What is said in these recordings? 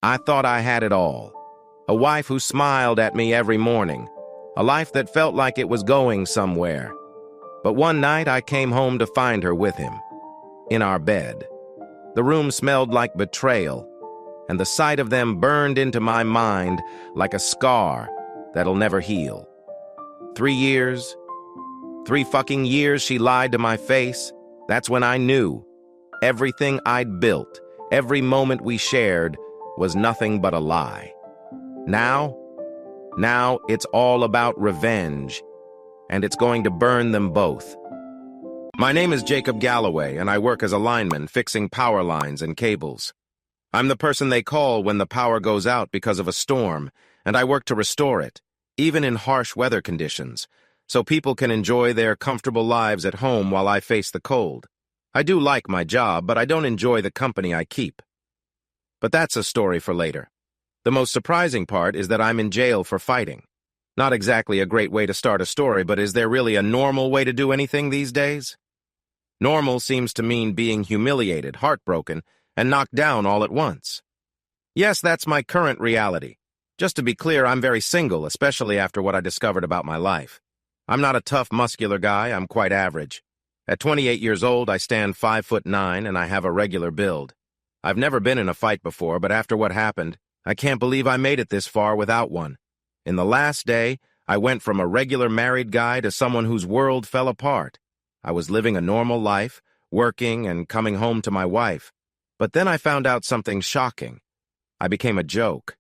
I thought I had it all. A wife who smiled at me every morning. A life that felt like it was going somewhere. But one night I came home to find her with him. In our bed. The room smelled like betrayal, and the sight of them burned into my mind like a scar that'll never heal. 3 years, 3 fucking years she lied to my face. That's when I knew. Everything I'd built, every moment we shared, was nothing but a lie. Now it's all about revenge, and it's going to burn them both. My name is Jacob Galloway, and I work as a lineman fixing power lines and cables. I'm the person they call when the power goes out because of a storm, and I work to restore it, even in harsh weather conditions, so people can enjoy their comfortable lives at home while I face the cold. I do like my job, but I don't enjoy the company I keep. But that's a story for later. The most surprising part is that I'm in jail for fighting. Not exactly a great way to start a story, but is there really a normal way to do anything these days? Normal seems to mean being humiliated, heartbroken, and knocked down all at once. Yes, that's my current reality. Just to be clear, I'm very single, especially after what I discovered about my life. I'm not a tough, muscular guy, I'm quite average. At 28 years old, I stand 5'9", and I have a regular build. I've never been in a fight before, but after what happened, I can't believe I made it this far without one. In the last day, I went from a regular married guy to someone whose world fell apart. I was living a normal life, working and coming home to my wife. But then I found out something shocking. I became a joke.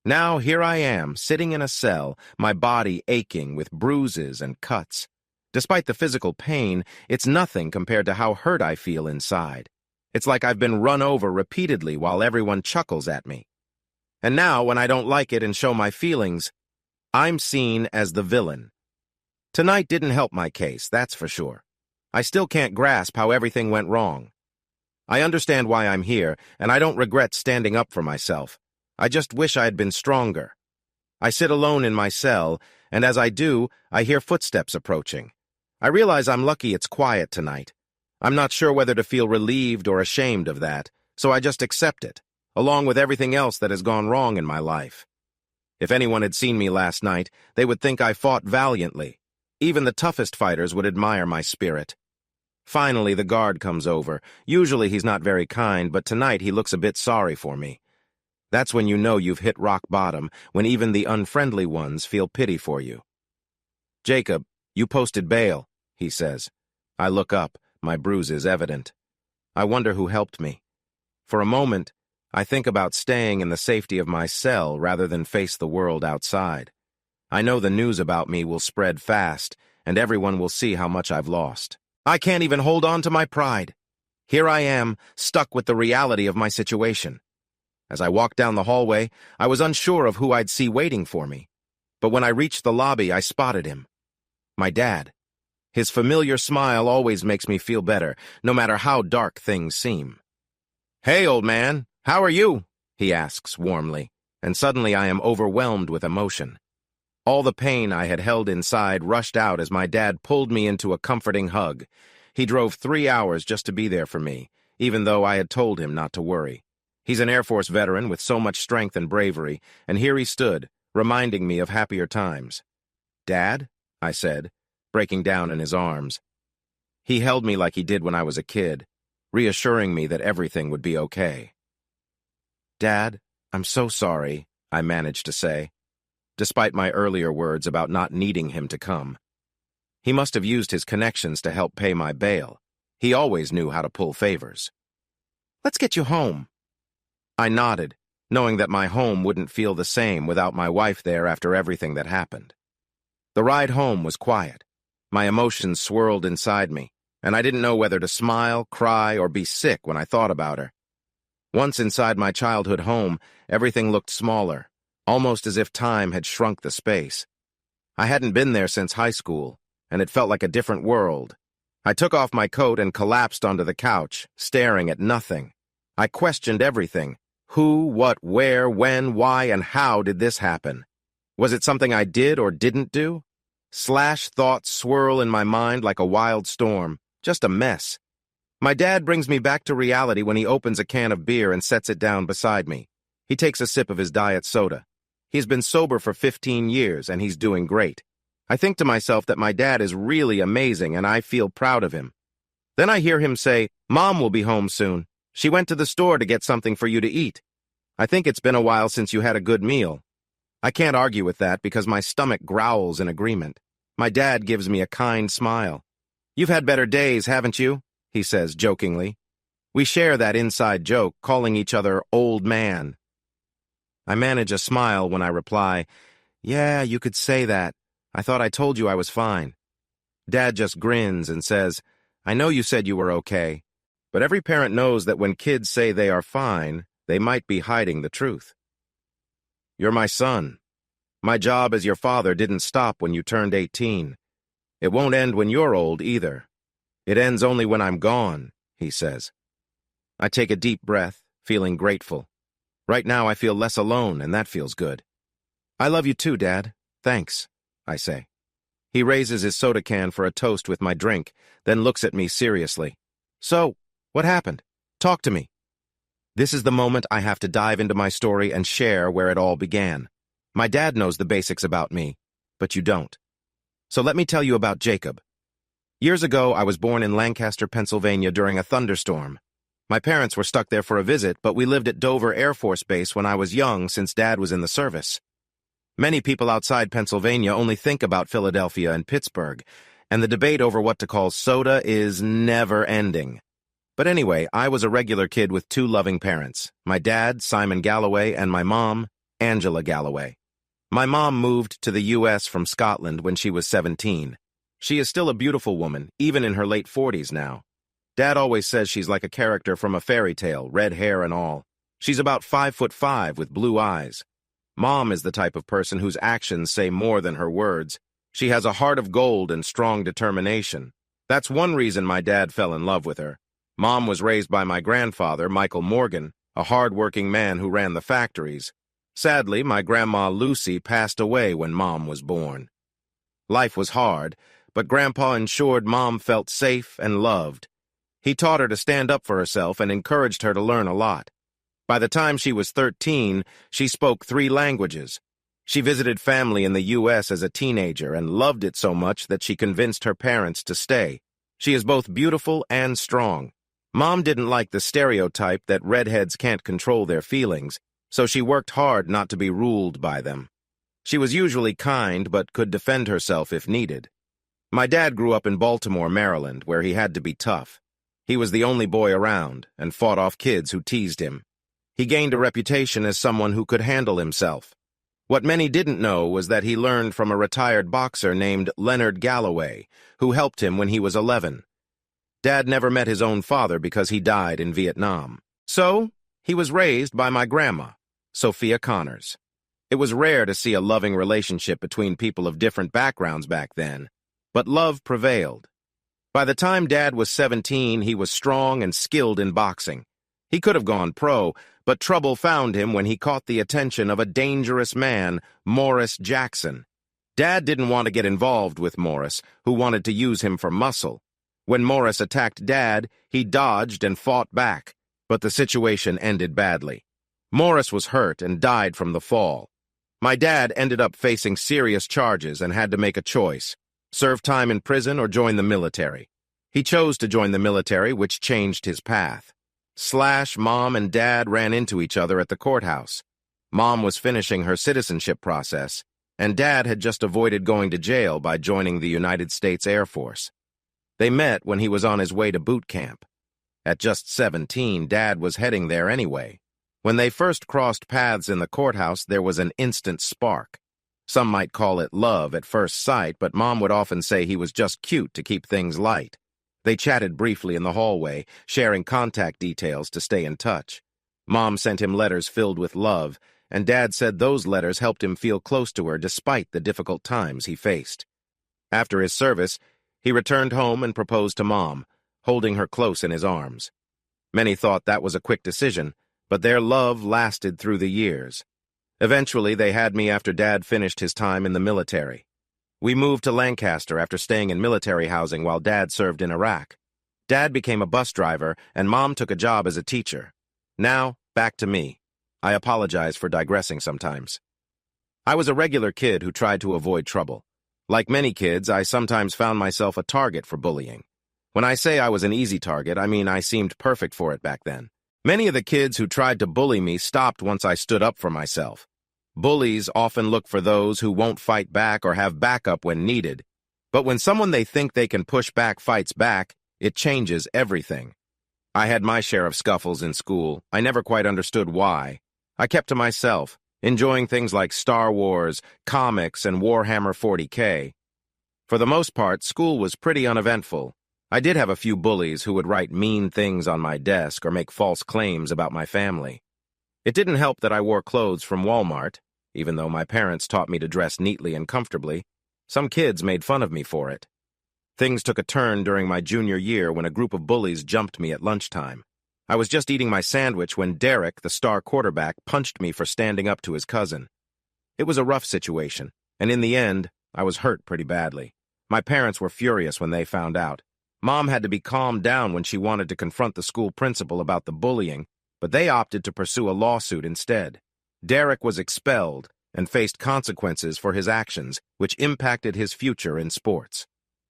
Now here I am, sitting in a cell, my body aching with bruises and cuts. Despite the physical pain, it's nothing compared to how hurt I feel inside. It's like I've been run over repeatedly while everyone chuckles at me. And now, when I don't like it and show my feelings, I'm seen as the villain. Tonight didn't help my case, that's for sure. I still can't grasp how everything went wrong. I understand why I'm here, and I don't regret standing up for myself. I just wish I had been stronger. I sit alone in my cell, and as I do, I hear footsteps approaching. I realize I'm lucky it's quiet tonight. I'm not sure whether to feel relieved or ashamed of that, so I just accept it, along with everything else that has gone wrong in my life. If anyone had seen me last night, they would think I fought valiantly. Even the toughest fighters would admire my spirit. Finally, the guard comes over. Usually he's not very kind, but tonight he looks a bit sorry for me. That's when you know you've hit rock bottom, when even the unfriendly ones feel pity for you. "Jacob, you posted bail," he says. I look up, my bruises evident. I wonder who helped me. For a moment, I think about staying in the safety of my cell rather than face the world outside. I know the news about me will spread fast, and everyone will see how much I've lost. I can't even hold on to my pride. Here I am, stuck with the reality of my situation. As I walked down the hallway, I was unsure of who I'd see waiting for me. But when I reached the lobby, I spotted him. My dad. His familiar smile always makes me feel better, no matter how dark things seem. "Hey, old man, how are you?" he asks warmly, and suddenly I am overwhelmed with emotion. All the pain I had held inside rushed out as my dad pulled me into a comforting hug. He drove 3 hours just to be there for me, even though I had told him not to worry. He's an Air Force veteran with so much strength and bravery, and here he stood, reminding me of happier times. "Dad?" I said, breaking down in his arms. He held me like he did when I was a kid, reassuring me that everything would be okay. "Dad, I'm so sorry," I managed to say, despite my earlier words about not needing him to come. He must have used his connections to help pay my bail. He always knew how to pull favors. "Let's get you home." I nodded, knowing that my home wouldn't feel the same without my wife there after everything that happened. The ride home was quiet. My emotions swirled inside me, and I didn't know whether to smile, cry, or be sick when I thought about her. Once inside my childhood home, everything looked smaller, almost as if time had shrunk the space. I hadn't been there since high school, and it felt like a different world. I took off my coat and collapsed onto the couch, staring at nothing. I questioned everything. Who, what, where, when, why, and how did this happen? Was it something I did or didn't do? Thoughts swirl in my mind like a wild storm, just a mess. My dad brings me back to reality when he opens a can of beer and sets it down beside me. He takes a sip of his diet soda. He's been sober for 15 years, and he's doing great. I think to myself that my dad is really amazing, and I feel proud of him. Then I hear him say, "Mom will be home soon. She went to the store to get something for you to eat. I think it's been a while since you had a good meal." I can't argue with that because my stomach growls in agreement. My dad gives me a kind smile. "You've had better days, haven't you?" he says jokingly. We share that inside joke, calling each other old man. I manage a smile when I reply, "Yeah, you could say that. I thought I told you I was fine." Dad just grins and says, "I know you said you were okay, but every parent knows that when kids say they are fine, they might be hiding the truth." "You're my son. My job as your father didn't stop when you turned 18. It won't end when you're old either. It ends only when I'm gone," he says. I take a deep breath, feeling grateful. Right now I feel less alone, and that feels good. "I love you too, Dad. Thanks," I say. He raises his soda can for a toast with my drink, then looks at me seriously. "So, what happened? Talk to me." This is the moment I have to dive into my story and share where it all began. My dad knows the basics about me, but you don't. So let me tell you about Jacob. Years ago, I was born in Lancaster, Pennsylvania during a thunderstorm. My parents were stuck there for a visit, but we lived at Dover Air Force Base when I was young since Dad was in the service. Many people outside Pennsylvania only think about Philadelphia and Pittsburgh, and the debate over what to call soda is never ending. But anyway, I was a regular kid with two loving parents, my dad, Simon Galloway, and my mom, Angela Galloway. My mom moved to the U.S. from Scotland when she was 17. She is still a beautiful woman, even in her late 40s now. Dad always says she's like a character from a fairy tale, red hair and all. She's about 5'5" with blue eyes. Mom is the type of person whose actions say more than her words. She has a heart of gold and strong determination. That's one reason my dad fell in love with her. Mom was raised by my grandfather, Michael Morgan, a hard-working man who ran the factories. Sadly, my grandma Lucy passed away when Mom was born. Life was hard, but Grandpa ensured Mom felt safe and loved. He taught her to stand up for herself and encouraged her to learn a lot. By the time she was 13, she spoke 3 languages. She visited family in the U.S. as a teenager and loved it so much that she convinced her parents to stay. She is both beautiful and strong. Mom didn't like the stereotype that redheads can't control their feelings, so she worked hard not to be ruled by them. She was usually kind but could defend herself if needed. My dad grew up in Baltimore, Maryland, where he had to be tough. He was the only boy around and fought off kids who teased him. He gained a reputation as someone who could handle himself. What many didn't know was that he learned from a retired boxer named Leonard Galloway, who helped him when he was 11. Dad never met his own father because he died in Vietnam. So, he was raised by my grandma, Sophia Connors. It was rare to see a loving relationship between people of different backgrounds back then, but love prevailed. By the time Dad was 17, he was strong and skilled in boxing. He could have gone pro, but trouble found him when he caught the attention of a dangerous man, Morris Jackson. Dad didn't want to get involved with Morris, who wanted to use him for muscle. When Morris attacked Dad, he dodged and fought back, but the situation ended badly. Morris was hurt and died from the fall. My dad ended up facing serious charges and had to make a choice: serve time in prison or join the military. He chose to join the military, which changed his path. Mom and Dad ran into each other at the courthouse. Mom was finishing her citizenship process, and Dad had just avoided going to jail by joining the United States Air Force. They met when he was on his way to boot camp. At just 17, Dad was heading there anyway. When they first crossed paths in the courthouse, there was an instant spark. Some might call it love at first sight, but Mom would often say he was just cute to keep things light. They chatted briefly in the hallway, sharing contact details to stay in touch. Mom sent him letters filled with love, and Dad said those letters helped him feel close to her despite the difficult times he faced. After his service, he returned home and proposed to Mom, holding her close in his arms. Many thought that was a quick decision, but their love lasted through the years. Eventually, they had me after Dad finished his time in the military. We moved to Lancaster after staying in military housing while Dad served in Iraq. Dad became a bus driver, and Mom took a job as a teacher. Now, back to me. I apologize for digressing sometimes. I was a regular kid who tried to avoid trouble. Like many kids, I sometimes found myself a target for bullying. When I say I was an easy target, I mean I seemed perfect for it back then. Many of the kids who tried to bully me stopped once I stood up for myself. Bullies often look for those who won't fight back or have backup when needed. But when someone they think they can push back fights back, it changes everything. I had my share of scuffles in school. I never quite understood why. I kept to myself, enjoying things like Star Wars, comics, and Warhammer 40K. For the most part, school was pretty uneventful. I did have a few bullies who would write mean things on my desk or make false claims about my family. It didn't help that I wore clothes from Walmart. Even though my parents taught me to dress neatly and comfortably, some kids made fun of me for it. Things took a turn during my junior year when a group of bullies jumped me at lunchtime. I was just eating my sandwich when Derek, the star quarterback, punched me for standing up to his cousin. It was a rough situation, and in the end, I was hurt pretty badly. My parents were furious when they found out. Mom had to be calmed down when she wanted to confront the school principal about the bullying, but they opted to pursue a lawsuit instead. Derek was expelled and faced consequences for his actions, which impacted his future in sports.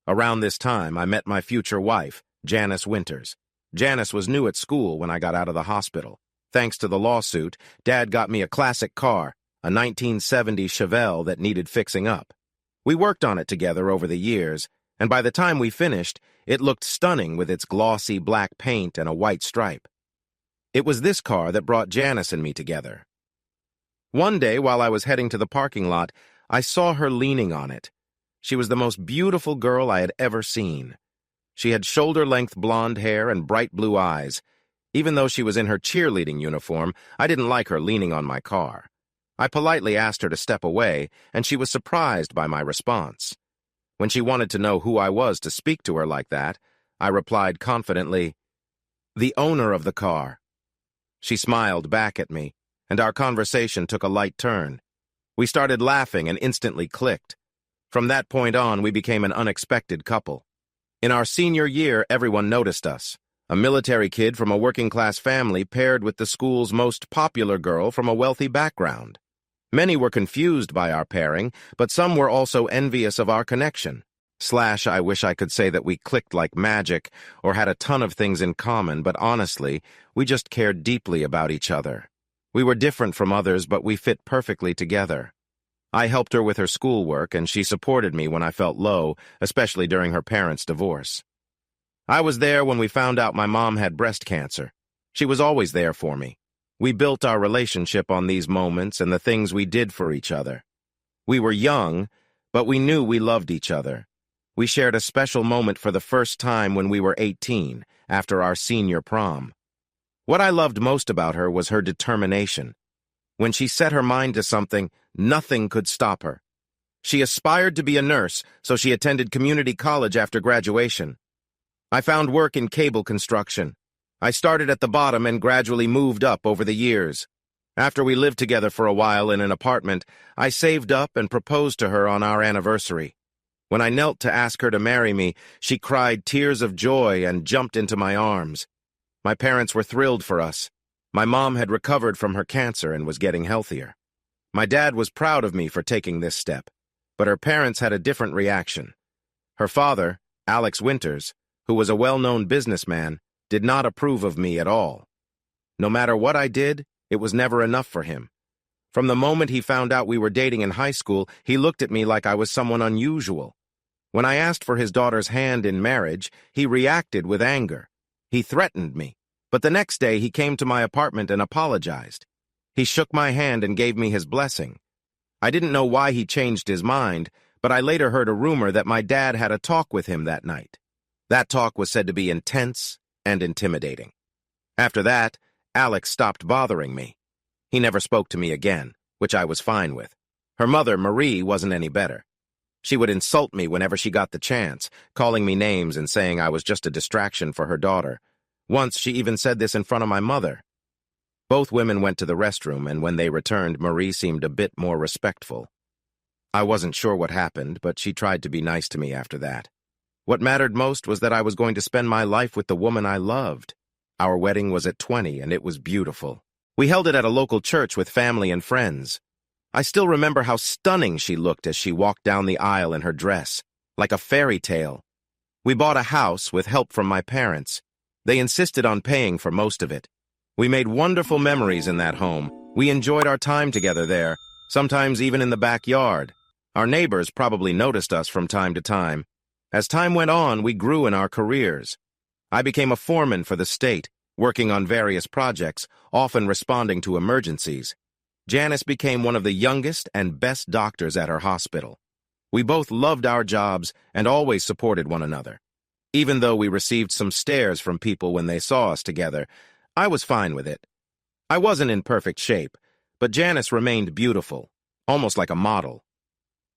Around this time, I met my future wife, Janice Winters. Janice was new at school when I got out of the hospital. Thanks to the lawsuit, Dad got me a classic car, a 1970 Chevelle that needed fixing up. We worked on it together over the years, and by the time we finished, it looked stunning with its glossy black paint and a white stripe. It was this car that brought Janice and me together. One day, while I was heading to the parking lot, I saw her leaning on it. She was the most beautiful girl I had ever seen. She had shoulder-length blonde hair and bright blue eyes. Even though she was in her cheerleading uniform, I didn't like her leaning on my car. I politely asked her to step away, and she was surprised by my response. When she wanted to know who I was to speak to her like that, I replied confidently, "The owner of the car." She smiled back at me, and our conversation took a light turn. We started laughing and instantly clicked. From that point on, we became an unexpected couple. In our senior year, everyone noticed us. A military kid from a working-class family paired with the school's most popular girl from a wealthy background. Many were confused by our pairing, but some were also envious of our connection. I wish I could say that we clicked like magic or had a ton of things in common, but honestly, we just cared deeply about each other. We were different from others, but we fit perfectly together. I helped her with her schoolwork, and she supported me when I felt low, especially during her parents' divorce. I was there when we found out my mom had breast cancer. She was always there for me. We built our relationship on these moments and the things we did for each other. We were young, but we knew we loved each other. We shared a special moment for the first time when we were 18, after our senior prom. What I loved most about her was her determination. When she set her mind to something, nothing could stop her. She aspired to be a nurse, so she attended community college after graduation. I found work in cable construction. I started at the bottom and gradually moved up over the years. After we lived together for a while in an apartment, I saved up and proposed to her on our anniversary. When I knelt to ask her to marry me, she cried tears of joy and jumped into my arms. My parents were thrilled for us. My mom had recovered from her cancer and was getting healthier. My dad was proud of me for taking this step, but her parents had a different reaction. Her father, Alex Winters, who was a well-known businessman, did not approve of me at all. No matter what I did, it was never enough for him. From the moment he found out we were dating in high school, he looked at me like I was someone unusual. When I asked for his daughter's hand in marriage, he reacted with anger. He threatened me, but the next day he came to my apartment and apologized. He shook my hand and gave me his blessing. I didn't know why he changed his mind, but I later heard a rumor that my dad had a talk with him that night. That talk was said to be intense and intimidating. After that, Alex stopped bothering me. He never spoke to me again, which I was fine with. Her mother, Marie, wasn't any better. She would insult me whenever she got the chance, calling me names and saying I was just a distraction for her daughter. Once, she even said this in front of my mother. Both women went to the restroom, and when they returned, Marie seemed a bit more respectful. I wasn't sure what happened, but she tried to be nice to me after that. What mattered most was that I was going to spend my life with the woman I loved. Our wedding was at 20, and it was beautiful. We held it at a local church with family and friends. I still remember how stunning she looked as she walked down the aisle in her dress, like a fairy tale. We bought a house with help from my parents. They insisted on paying for most of it. We made wonderful memories in that home. We enjoyed our time together there, sometimes even in the backyard. Our neighbors probably noticed us from time to time. As time went on, we grew in our careers. I became a foreman for the state, working on various projects, often responding to emergencies. Janice became one of the youngest and best doctors at her hospital. We both loved our jobs and always supported one another. Even though we received some stares from people when they saw us together, I was fine with it. I wasn't in perfect shape, but Janice remained beautiful, almost like a model.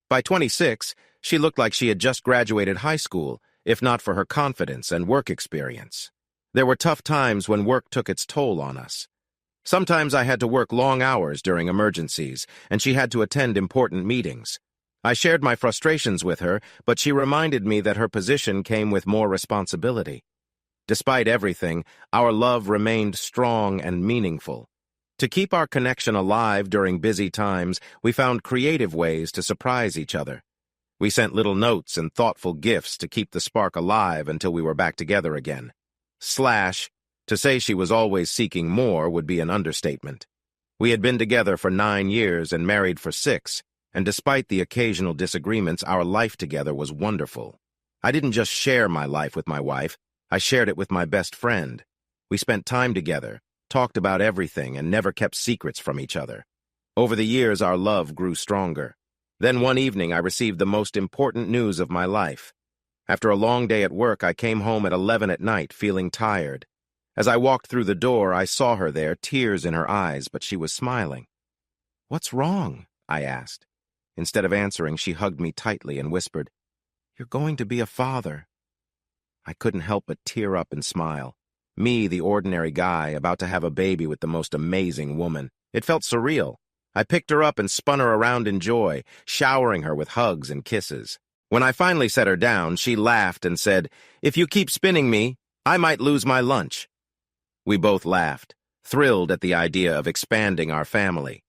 By 26, she looked like she had just graduated high school, if not for her confidence and work experience. There were tough times when work took its toll on us. Sometimes I had to work long hours during emergencies, and she had to attend important meetings. I shared my frustrations with her, but she reminded me that her position came with more responsibility. Despite everything, our love remained strong and meaningful. To keep our connection alive during busy times, we found creative ways to surprise each other. We sent little notes and thoughtful gifts to keep the spark alive until we were back together again. To say she was always seeking more would be an understatement. We had been together for 9 years and married for 6, and despite the occasional disagreements, our life together was wonderful. I didn't just share my life with my wife, I shared it with my best friend. We spent time together, talked about everything, and never kept secrets from each other. Over the years, our love grew stronger. Then one evening, I received the most important news of my life. After a long day at work, I came home at 11 at night, feeling tired. As I walked through the door, I saw her there, tears in her eyes, but she was smiling. "What's wrong?" I asked. Instead of answering, she hugged me tightly and whispered, "You're going to be a father." I couldn't help but tear up and smile. Me, the ordinary guy, about to have a baby with the most amazing woman. It felt surreal. I picked her up and spun her around in joy, showering her with hugs and kisses. When I finally set her down, she laughed and said, "If you keep spinning me, I might lose my lunch." We both laughed, thrilled at the idea of expanding our family.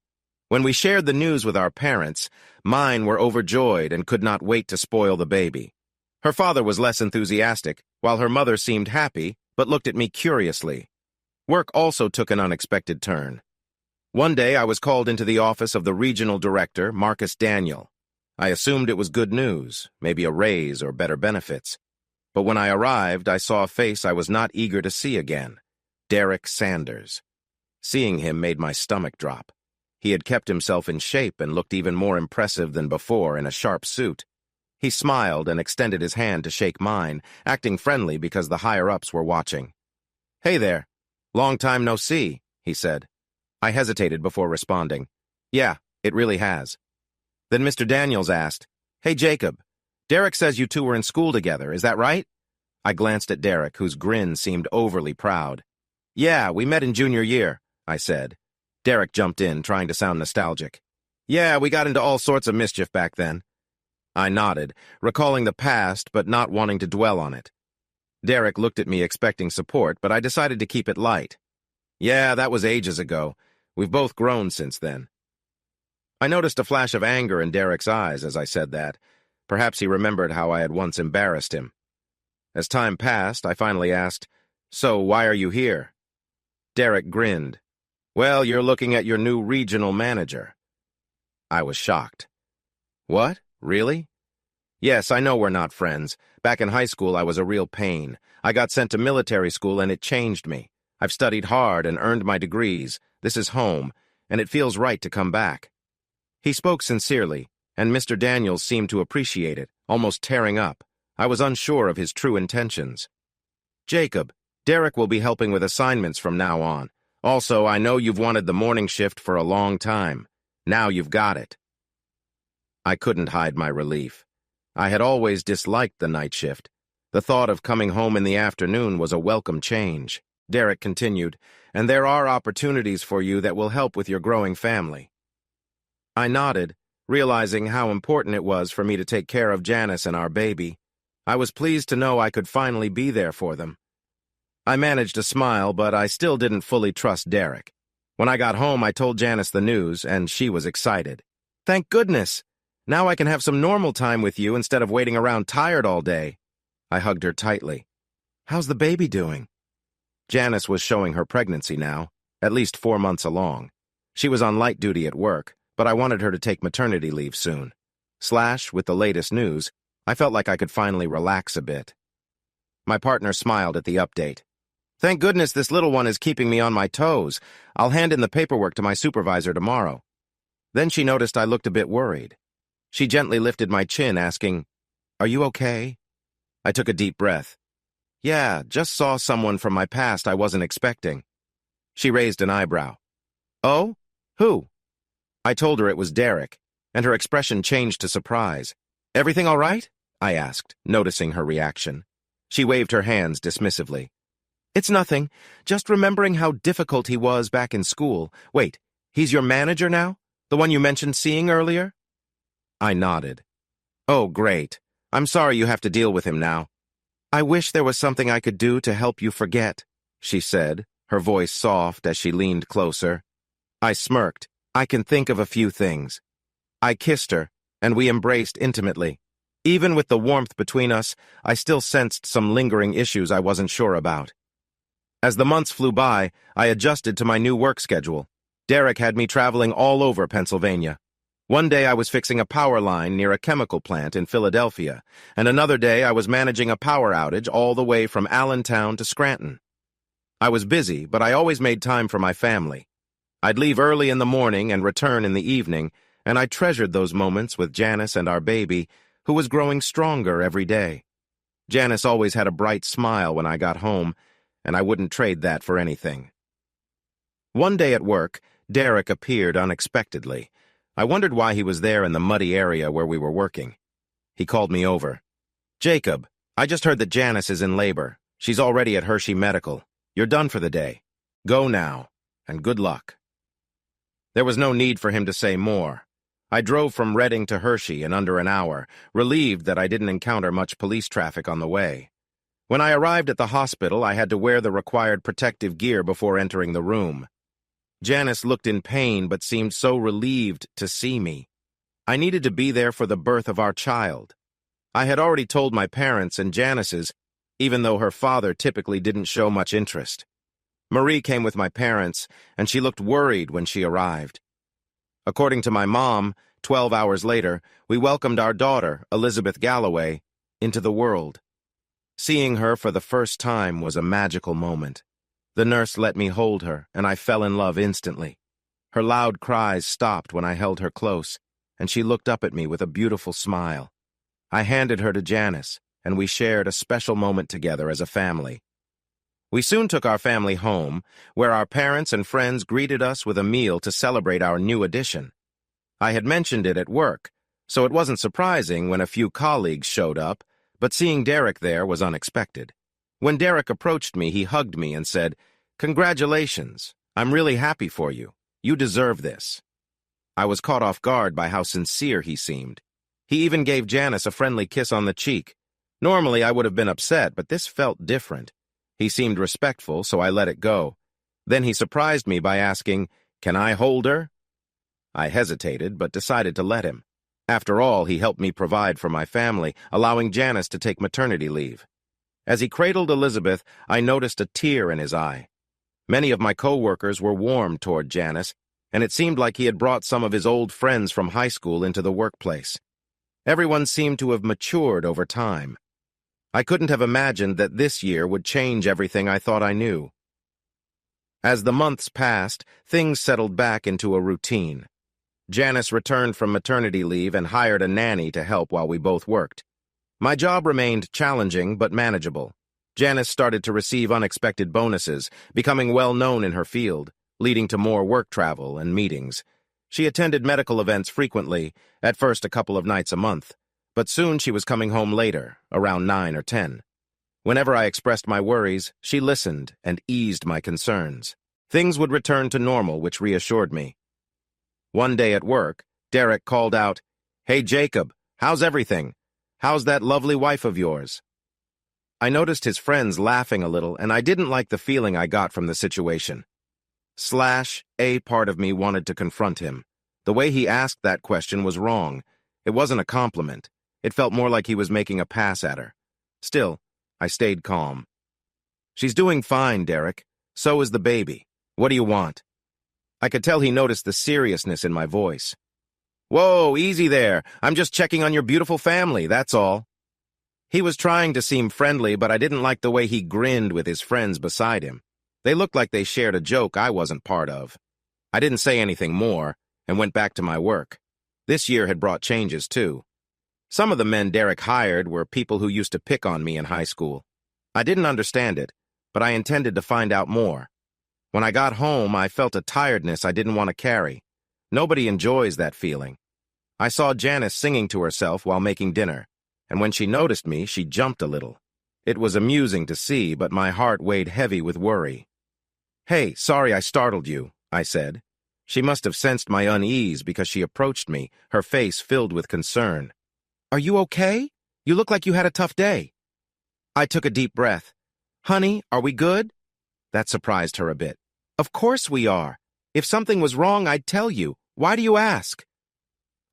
When we shared the news with our parents, mine were overjoyed and could not wait to spoil the baby. Her father was less enthusiastic, while her mother seemed happy, but looked at me curiously. Work also took an unexpected turn. One day I was called into the office of the regional director, Marcus Daniel. I assumed it was good news, maybe a raise or better benefits. But when I arrived, I saw a face I was not eager to see again. Derek Sanders. Seeing him made my stomach drop. He had kept himself in shape and looked even more impressive than before in a sharp suit. He smiled and extended his hand to shake mine, acting friendly because the higher-ups were watching. "Hey there. Long time no see," he said. I hesitated before responding. "Yeah, it really has." Then Mr. Daniels asked, "Hey, Jacob, Derek says you two were in school together, is that right?" I glanced at Derek, whose grin seemed overly proud. "Yeah, we met in junior year," I said. Derek jumped in, trying to sound nostalgic. "Yeah, we got into all sorts of mischief back then." I nodded, recalling the past but not wanting to dwell on it. Derek looked at me expecting support, but I decided to keep it light. "Yeah, that was ages ago. We've both grown since then." I noticed a flash of anger in Derek's eyes as I said that. Perhaps he remembered how I had once embarrassed him. As time passed, I finally asked, "So, why are you here?" Derek grinned. "Well, you're looking at your new regional manager." I was shocked. "What? Really?" "Yes, I know we're not friends. Back in high school, I was a real pain. I got sent to military school and it changed me. I've studied hard and earned my degrees. This is home, and it feels right to come back." He spoke sincerely, and Mr. Daniels seemed to appreciate it, almost tearing up. I was unsure of his true intentions. "Jacob, Derek will be helping with assignments from now on. Also, I know you've wanted the morning shift for a long time. Now you've got it." I couldn't hide my relief. I had always disliked the night shift. The thought of coming home in the afternoon was a welcome change. Derek continued, "And there are opportunities for you that will help with your growing family." I nodded, realizing how important it was for me to take care of Janice and our baby. I was pleased to know I could finally be there for them. I managed to smile, but I still didn't fully trust Derek. When I got home, I told Janice the news, and she was excited. "Thank goodness! Now I can have some normal time with you instead of waiting around tired all day." I hugged her tightly. "How's the baby doing?" Janice was showing her pregnancy now, at least 4 months along. She was on light duty at work, but I wanted her to take maternity leave soon. With the latest news, I felt like I could finally relax a bit. My partner smiled at the update. "Thank goodness this little one is keeping me on my toes. I'll hand in the paperwork to my supervisor tomorrow." Then she noticed I looked a bit worried. She gently lifted my chin, asking, "Are you okay?" I took a deep breath. "Yeah, just saw someone from my past I wasn't expecting." She raised an eyebrow. "Oh? Who?" I told her it was Derek, and her expression changed to surprise. "Everything all right?" I asked, noticing her reaction. She waved her hands dismissively. "It's nothing. Just remembering how difficult he was back in school. Wait, he's your manager now? The one you mentioned seeing earlier?" I nodded. "Oh, great. I'm sorry you have to deal with him now." "I wish there was something I could do to help you forget," she said, her voice soft as she leaned closer. I smirked. "I can think of a few things." I kissed her, and we embraced intimately. Even with the warmth between us, I still sensed some lingering issues I wasn't sure about. As the months flew by, I adjusted to my new work schedule. Derek had me traveling all over Pennsylvania. One day I was fixing a power line near a chemical plant in Philadelphia, and another day I was managing a power outage all the way from Allentown to Scranton. I was busy, but I always made time for my family. I'd leave early in the morning and return in the evening, and I treasured those moments with Janice and our baby, who was growing stronger every day. Janice always had a bright smile when I got home, and I wouldn't trade that for anything. One day at work, Derek appeared unexpectedly. I wondered why he was there in the muddy area where we were working. He called me over. "Jacob, I just heard that Janice is in labor. She's already at Hershey Medical. You're done for the day. Go now, and good luck." There was no need for him to say more. I drove from Reading to Hershey in under an hour, relieved that I didn't encounter much police traffic on the way. When I arrived at the hospital, I had to wear the required protective gear before entering the room. Janice looked in pain but seemed so relieved to see me. I needed to be there for the birth of our child. I had already told my parents and Janice's, even though her father typically didn't show much interest. Marie came with my parents, and she looked worried when she arrived. According to my mom, 12 hours later, we welcomed our daughter, Elizabeth Galloway, into the world. Seeing her for the first time was a magical moment. The nurse let me hold her, and I fell in love instantly. Her loud cries stopped when I held her close, and she looked up at me with a beautiful smile. I handed her to Janice, and we shared a special moment together as a family. We soon took our family home, where our parents and friends greeted us with a meal to celebrate our new addition. I had mentioned it at work, so it wasn't surprising when a few colleagues showed up, but seeing Derek there was unexpected. When Derek approached me, he hugged me and said, "Congratulations. I'm really happy for you. You deserve this." I was caught off guard by how sincere he seemed. He even gave Janice a friendly kiss on the cheek. Normally, I would have been upset, but this felt different. He seemed respectful, so I let it go. Then he surprised me by asking, "Can I hold her?" I hesitated, but decided to let him. After all, he helped me provide for my family, allowing Janice to take maternity leave. As he cradled Elizabeth, I noticed a tear in his eye. Many of my co-workers were warm toward Janice, and it seemed like he had brought some of his old friends from high school into the workplace. Everyone seemed to have matured over time. I couldn't have imagined that this year would change everything I thought I knew. As the months passed, things settled back into a routine. Janice returned from maternity leave and hired a nanny to help while we both worked. My job remained challenging but manageable. Janice started to receive unexpected bonuses, becoming well known in her field, leading to more work travel and meetings. She attended medical events frequently, at first a couple of nights a month. But soon she was coming home later, around 9 or 10. Whenever I expressed my worries, she listened and eased my concerns. Things would return to normal, which reassured me. One day at work, Derek called out, "Hey Jacob, how's everything? How's that lovely wife of yours?" I noticed his friends laughing a little, and I didn't like the feeling I got from the situation. A part of me wanted to confront him. The way he asked that question was wrong. It wasn't a compliment. It felt more like he was making a pass at her. Still, I stayed calm. She's doing fine, Derek. So is the baby. What do you want? I could tell he noticed the seriousness in my voice. Whoa, easy there. I'm just checking on your beautiful family, that's all. He was trying to seem friendly, but I didn't like the way he grinned with his friends beside him. They looked like they shared a joke I wasn't part of. I didn't say anything more and went back to my work. This year had brought changes, too. Some of the men Derek hired were people who used to pick on me in high school. I didn't understand it, but I intended to find out more. When I got home, I felt a tiredness I didn't want to carry. Nobody enjoys that feeling. I saw Janice singing to herself while making dinner, and when she noticed me, she jumped a little. It was amusing to see, but my heart weighed heavy with worry. Hey, sorry I startled you, I said. She must have sensed my unease because she approached me, her face filled with concern. Are you okay? You look like you had a tough day. I took a deep breath. Honey, are we good? That surprised her a bit. Of course we are. If something was wrong, I'd tell you. Why do you ask?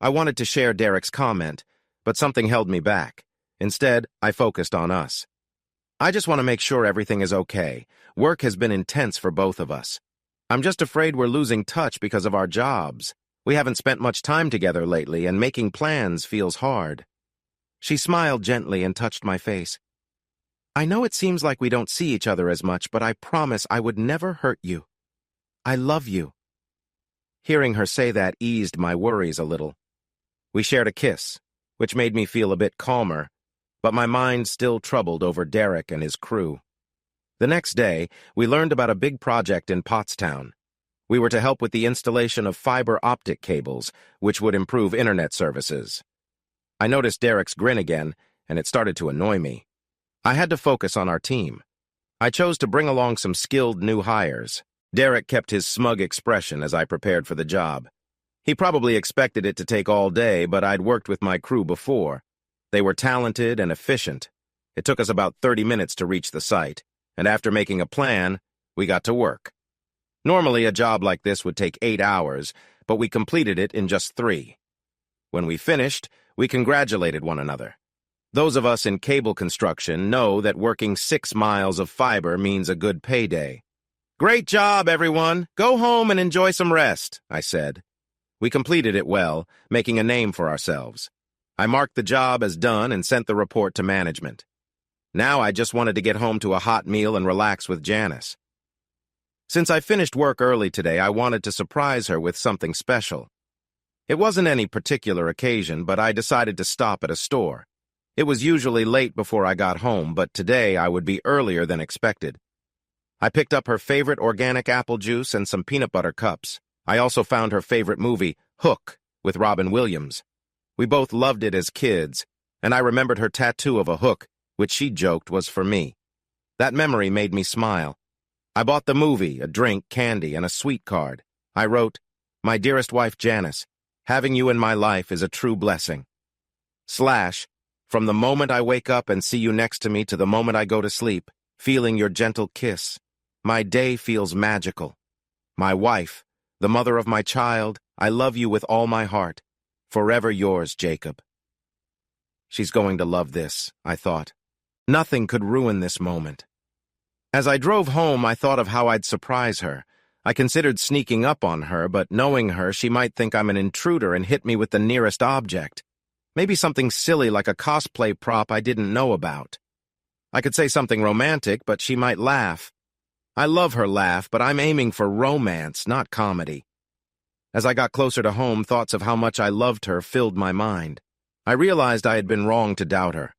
I wanted to share Derek's comment, but something held me back. Instead, I focused on us. I just want to make sure everything is okay. Work has been intense for both of us. I'm just afraid we're losing touch because of our jobs. We haven't spent much time together lately, and making plans feels hard. She smiled gently and touched my face. I know it seems like we don't see each other as much, but I promise I would never hurt you. I love you. Hearing her say that eased my worries a little. We shared a kiss, which made me feel a bit calmer, but my mind still troubled over Derek and his crew. The next day, we learned about a big project in Pottstown. We were to help with the installation of fiber optic cables, which would improve internet services. I noticed Derek's grin again, and it started to annoy me. I had to focus on our team. I chose to bring along some skilled new hires. Derek kept his smug expression as I prepared for the job. He probably expected it to take all day, but I'd worked with my crew before. They were talented and efficient. It took us about 30 minutes to reach the site, and after making a plan, we got to work. Normally, a job like this would take 8 hours, but we completed it in just 3. When we finished, we congratulated one another. Those of us in cable construction know that working 6 miles of fiber means a good payday. Great job, everyone! Go home and enjoy some rest, I said. We completed it well, making a name for ourselves. I marked the job as done and sent the report to management. Now I just wanted to get home to a hot meal and relax with Janice. Since I finished work early today, I wanted to surprise her with something special. It wasn't any particular occasion, but I decided to stop at a store. It was usually late before I got home, but today I would be earlier than expected. I picked up her favorite organic apple juice and some peanut butter cups. I also found her favorite movie, Hook, with Robin Williams. We both loved it as kids, and I remembered her tattoo of a hook, which she joked was for me. That memory made me smile. I bought the movie, a drink, candy, and a sweet card. I wrote, My dearest wife Janice, having you in my life is a true blessing. / From the moment I wake up and see you next to me to the moment I go to sleep, feeling your gentle kiss, my day feels magical. My wife, the mother of my child, I love you with all my heart. Forever yours, Jacob. She's going to love this, I thought. Nothing could ruin this moment. As I drove home, I thought of how I'd surprise her. I considered sneaking up on her, but knowing her, she might think I'm an intruder and hit me with the nearest object. Maybe something silly like a cosplay prop I didn't know about. I could say something romantic, but she might laugh. I love her laugh, but I'm aiming for romance, not comedy. As I got closer to home, thoughts of how much I loved her filled my mind. I realized I had been wrong to doubt her.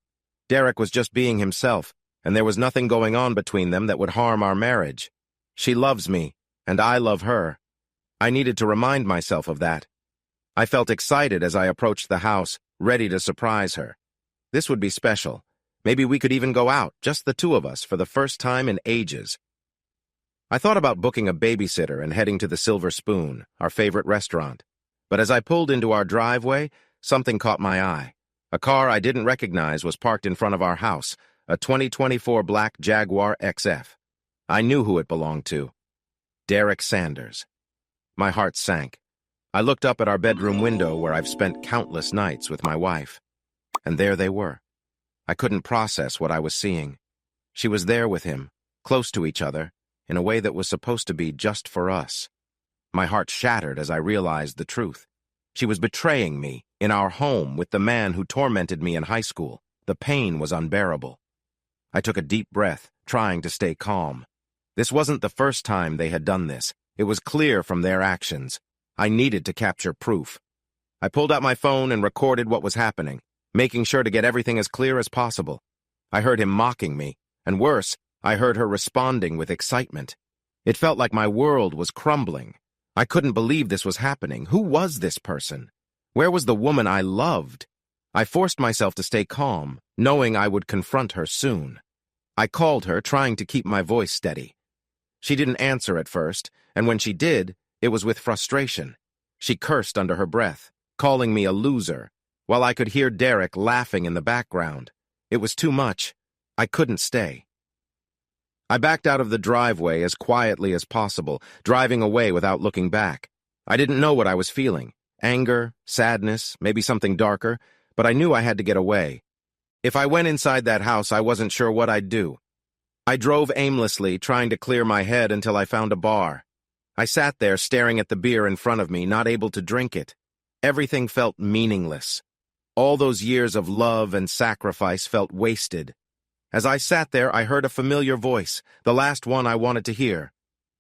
Derek was just being himself, and there was nothing going on between them that would harm our marriage. She loves me, and I love her. I needed to remind myself of that. I felt excited as I approached the house, ready to surprise her. This would be special. Maybe we could even go out, just the two of us, for the first time in ages. I thought about booking a babysitter and heading to the Silver Spoon, our favorite restaurant. But as I pulled into our driveway, something caught my eye. A car I didn't recognize was parked in front of our house, a 2024 black Jaguar XF. I knew who it belonged to. Derek Sanders. My heart sank. I looked up at our bedroom window where I've spent countless nights with my wife. And there they were. I couldn't process what I was seeing. She was there with him, close to each other, in a way that was supposed to be just for us. My heart shattered as I realized the truth. She was betraying me in our home with the man who tormented me in high school. The pain was unbearable. I took a deep breath, trying to stay calm. This wasn't the first time they had done this. It was clear from their actions. I needed to capture proof. I pulled out my phone and recorded what was happening, making sure to get everything as clear as possible. I heard him mocking me, and worse, I heard her responding with excitement. It felt like my world was crumbling. I couldn't believe this was happening. Who was this person? Where was the woman I loved? I forced myself to stay calm, knowing I would confront her soon. I called her, trying to keep my voice steady. She didn't answer at first, and when she did, it was with frustration. She cursed under her breath, calling me a loser, while I could hear Derek laughing in the background. It was too much. I couldn't stay. I backed out of the driveway as quietly as possible, driving away without looking back. I didn't know what I was feeling. Anger, sadness, maybe something darker, but I knew I had to get away. If I went inside that house, I wasn't sure what I'd do. I drove aimlessly, trying to clear my head until I found a bar. I sat there staring at the beer in front of me, not able to drink it. Everything felt meaningless. All those years of love and sacrifice felt wasted. As I sat there, I heard a familiar voice, the last one I wanted to hear.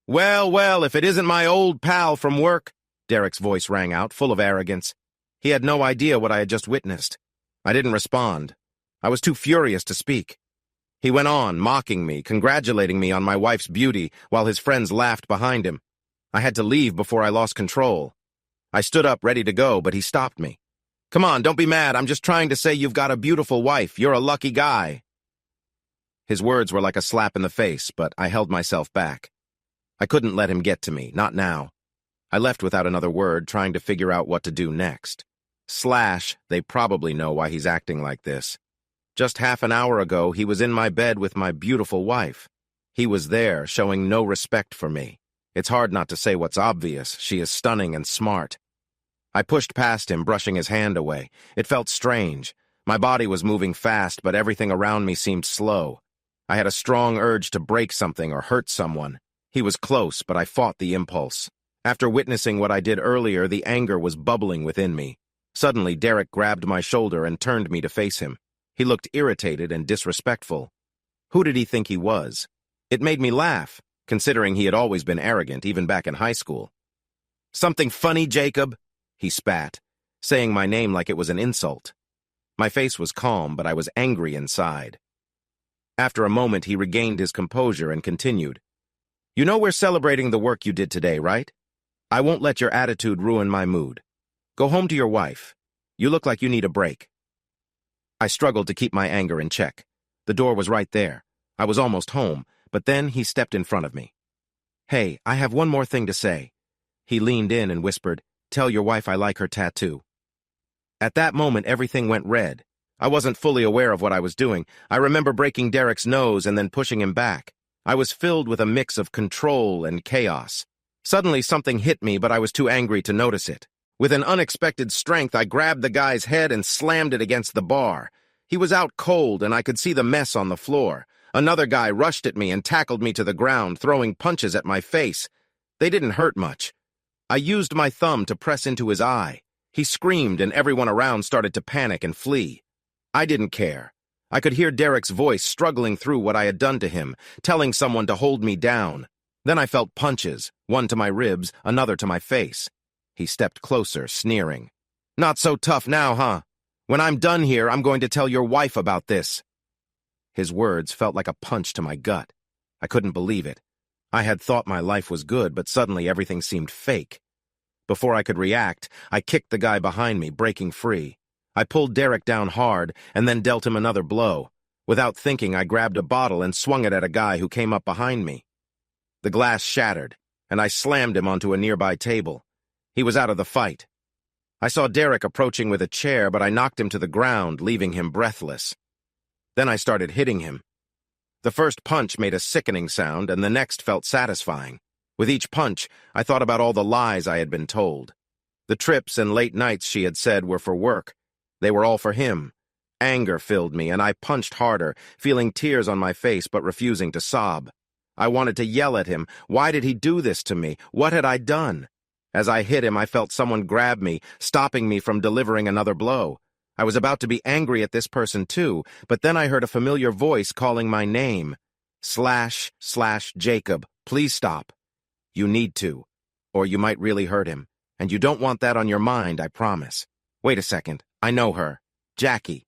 "Well, well, if it isn't my old pal from work," Derek's voice rang out, full of arrogance. He had no idea what I had just witnessed. I didn't respond. I was too furious to speak. He went on, mocking me, congratulating me on my wife's beauty, while his friends laughed behind him. I had to leave before I lost control. I stood up, ready to go, but he stopped me. "Come on, don't be mad. I'm just trying to say you've got a beautiful wife. You're a lucky guy." His words were like a slap in the face, but I held myself back. I couldn't let him get to me, not now. I left without another word, trying to figure out what to do next. They probably know why he's acting like this. Just half an hour ago, he was in my bed with my beautiful wife. He was there, showing no respect for me. It's hard not to say what's obvious. She is stunning and smart. I pushed past him, brushing his hand away. It felt strange. My body was moving fast, but everything around me seemed slow. I had a strong urge to break something or hurt someone. He was close, but I fought the impulse. After witnessing what I did earlier, the anger was bubbling within me. Suddenly, Derek grabbed my shoulder and turned me to face him. He looked irritated and disrespectful. Who did he think he was? It made me laugh, considering he had always been arrogant, even back in high school. "Something funny, Jacob?" he spat, saying my name like it was an insult. My face was calm, but I was angry inside. After a moment, he regained his composure and continued. "You know we're celebrating the work you did today, right? I won't let your attitude ruin my mood. Go home to your wife. You look like you need a break." I struggled to keep my anger in check. The door was right there. I was almost home, but then he stepped in front of me. "Hey, I have one more thing to say." He leaned in and whispered, "Tell your wife I like her tattoo." At that moment, everything went red. I wasn't fully aware of what I was doing. I remember breaking Derek's nose and then pushing him back. I was filled with a mix of control and chaos. Suddenly, something hit me, but I was too angry to notice it. With an unexpected strength, I grabbed the guy's head and slammed it against the bar. He was out cold, and I could see the mess on the floor. Another guy rushed at me and tackled me to the ground, throwing punches at my face. They didn't hurt much. I used my thumb to press into his eye. He screamed, and everyone around started to panic and flee. I didn't care. I could hear Derek's voice struggling through what I had done to him, telling someone to hold me down. Then I felt punches, one to my ribs, another to my face. He stepped closer, sneering. "Not so tough now, huh? When I'm done here, I'm going to tell your wife about this." His words felt like a punch to my gut. I couldn't believe it. I had thought my life was good, but suddenly everything seemed fake. Before I could react, I kicked the guy behind me, breaking free. I pulled Derek down hard and then dealt him another blow. Without thinking, I grabbed a bottle and swung it at a guy who came up behind me. The glass shattered, and I slammed him onto a nearby table. He was out of the fight. I saw Derek approaching with a chair, but I knocked him to the ground, leaving him breathless. Then I started hitting him. The first punch made a sickening sound, and the next felt satisfying. With each punch, I thought about all the lies I had been told. The trips and late nights she had said were for work. They were all for him. Anger filled me, and I punched harder, feeling tears on my face but refusing to sob. I wanted to yell at him. Why did he do this to me? What had I done? As I hit him, I felt someone grab me, stopping me from delivering another blow. I was about to be angry at this person too, but then I heard a familiar voice calling my name. / Jacob, please stop. You need to, or you might really hurt him. And you don't want that on your mind, I promise. Wait a second, I know her. Jackie.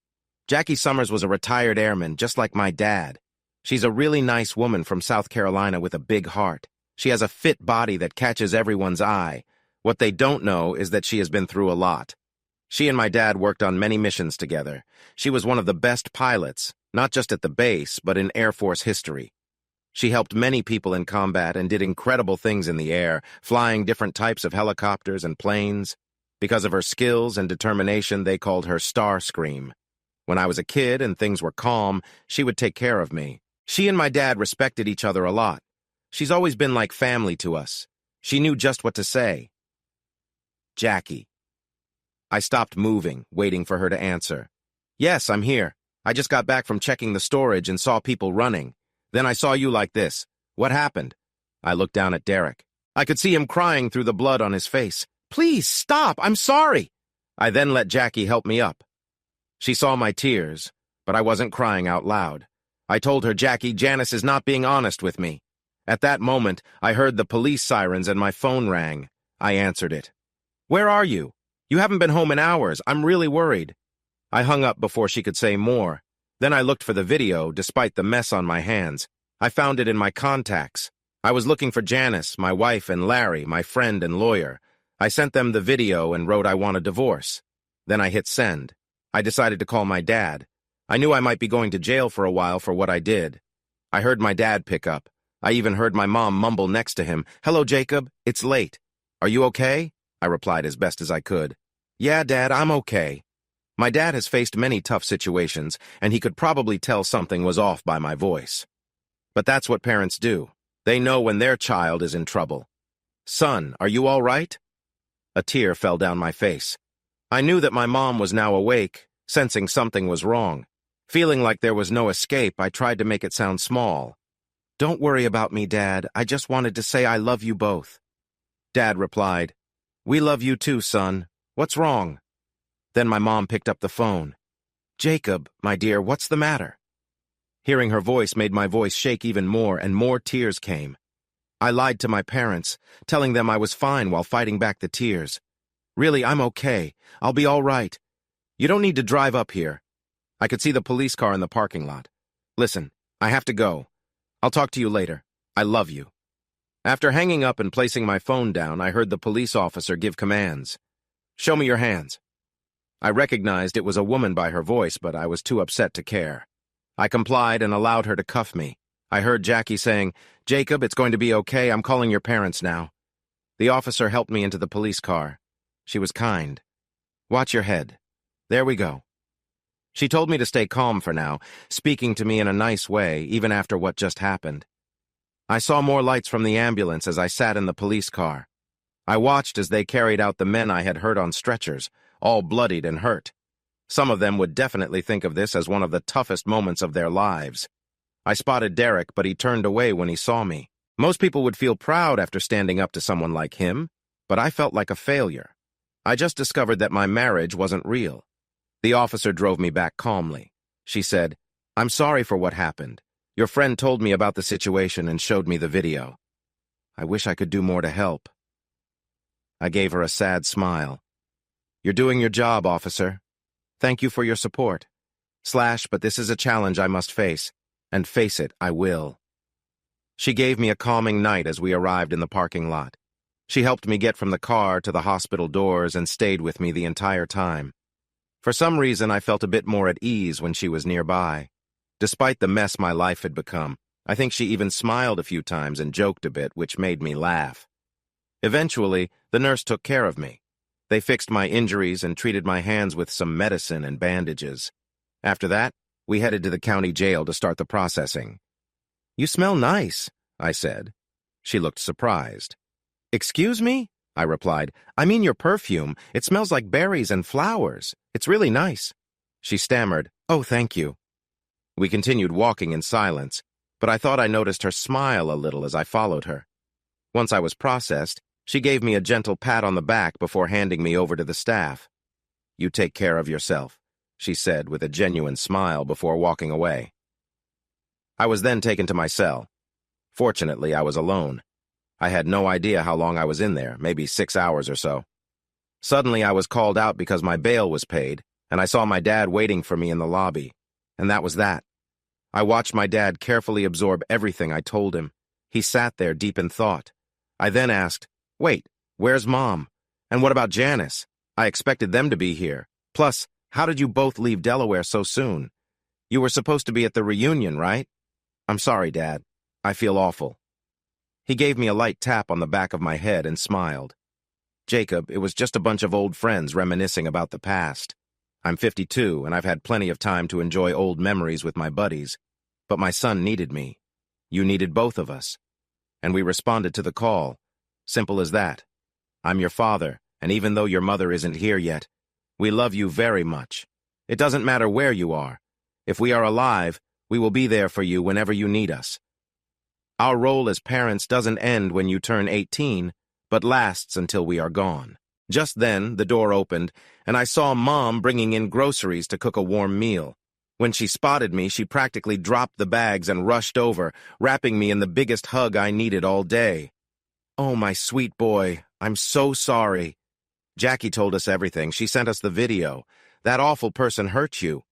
Jackie Summers was a retired airman, just like my dad. She's a really nice woman from South Carolina with a big heart. She has a fit body that catches everyone's eye. What they don't know is that she has been through a lot. She and my dad worked on many missions together. She was one of the best pilots, not just at the base, but in Air Force history. She helped many people in combat and did incredible things in the air, flying different types of helicopters and planes. Because of her skills and determination, they called her Starscream. When I was a kid and things were calm, she would take care of me. She and my dad respected each other a lot. She's always been like family to us. She knew just what to say. Jackie. I stopped moving, waiting for her to answer. Yes, I'm here. I just got back from checking the storage and saw people running. Then I saw you like this. What happened? I looked down at Derek. I could see him crying through the blood on his face. Please, stop, I'm sorry. I then let Jackie help me up. She saw my tears, but I wasn't crying out loud. I told her, Jackie, Janice is not being honest with me. At that moment, I heard the police sirens and my phone rang. I answered it. Where are you? You haven't been home in hours. I'm really worried. I hung up before she could say more. Then I looked for the video, despite the mess on my hands. I found it in my contacts. I was looking for Janice, my wife, and Larry, my friend and lawyer. I sent them the video and wrote I want a divorce. Then I hit send. I decided to call my dad. I knew I might be going to jail for a while for what I did. I heard my dad pick up. I even heard my mom mumble next to him, Hello, Jacob. It's late. Are you okay? I replied as best as I could. Yeah, Dad, I'm okay. My dad has faced many tough situations, and he could probably tell something was off by my voice. But that's what parents do. They know when their child is in trouble. Son, are you all right? A tear fell down my face. I knew that my mom was now awake, sensing something was wrong. Feeling like there was no escape, I tried to make it sound small. Don't worry about me, Dad. I just wanted to say I love you both. Dad replied, We love you too, son. What's wrong? Then my mom picked up the phone. Jacob, my dear, what's the matter? Hearing her voice made my voice shake even more, and more tears came. I lied to my parents, telling them I was fine while fighting back the tears. Really, I'm okay. I'll be all right. You don't need to drive up here. I could see the police car in the parking lot. Listen, I have to go. I'll talk to you later. I love you. After hanging up and placing my phone down, I heard the police officer give commands. Show me your hands. I recognized it was a woman by her voice, but I was too upset to care. I complied and allowed her to cuff me. I heard Jackie saying, Jacob, it's going to be okay. I'm calling your parents now. The officer helped me into the police car. She was kind. Watch your head. There we go. She told me to stay calm for now, speaking to me in a nice way, even after what just happened. I saw more lights from the ambulance as I sat in the police car. I watched as they carried out the men I had hurt on stretchers, all bloodied and hurt. Some of them would definitely think of this as one of the toughest moments of their lives. I spotted Derek, but he turned away when he saw me. Most people would feel proud after standing up to someone like him, but I felt like a failure. I just discovered that my marriage wasn't real. The officer drove me back calmly. She said, I'm sorry for what happened. Your friend told me about the situation and showed me the video. I wish I could do more to help. I gave her a sad smile. You're doing your job, officer. Thank you for your support. But this is a challenge I must face, and face it, I will. She gave me a calming night as we arrived in the parking lot. She helped me get from the car to the hospital doors and stayed with me the entire time. For some reason, I felt a bit more at ease when she was nearby. Despite the mess my life had become, I think she even smiled a few times and joked a bit, which made me laugh. Eventually, the nurse took care of me. They fixed my injuries and treated my hands with some medicine and bandages. After that, we headed to the county jail to start the processing. You smell nice, I said. She looked surprised. "Excuse me?" I replied. "I mean your perfume. It smells like berries and flowers. It's really nice." She stammered, "Oh, thank you." We continued walking in silence, but I thought I noticed her smile a little as I followed her. Once I was processed, she gave me a gentle pat on the back before handing me over to the staff. "You take care of yourself," she said with a genuine smile before walking away. I was then taken to my cell. Fortunately, I was alone. I had no idea how long I was in there, maybe 6 hours or so. Suddenly, I was called out because my bail was paid, and I saw my dad waiting for me in the lobby. And that was that. I watched my dad carefully absorb everything I told him. He sat there deep in thought. I then asked, "Wait, where's Mom? And what about Janice? I expected them to be here. Plus, how did you both leave Delaware so soon? You were supposed to be at the reunion, right?" "I'm sorry, Dad. I feel awful." He gave me a light tap on the back of my head and smiled. "Jacob, it was just a bunch of old friends reminiscing about the past. I'm 52, and I've had plenty of time to enjoy old memories with my buddies. But my son needed me. You needed both of us. And we responded to the call. Simple as that. I'm your father, and even though your mother isn't here yet, we love you very much. It doesn't matter where you are. If we are alive, we will be there for you whenever you need us. Our role as parents doesn't end when you turn 18, but lasts until we are gone." Just then, the door opened, and I saw Mom bringing in groceries to cook a warm meal. When she spotted me, she practically dropped the bags and rushed over, wrapping me in the biggest hug I needed all day. "Oh, my sweet boy, I'm so sorry. Jackie told us everything. She sent us the video. That awful person hurt you.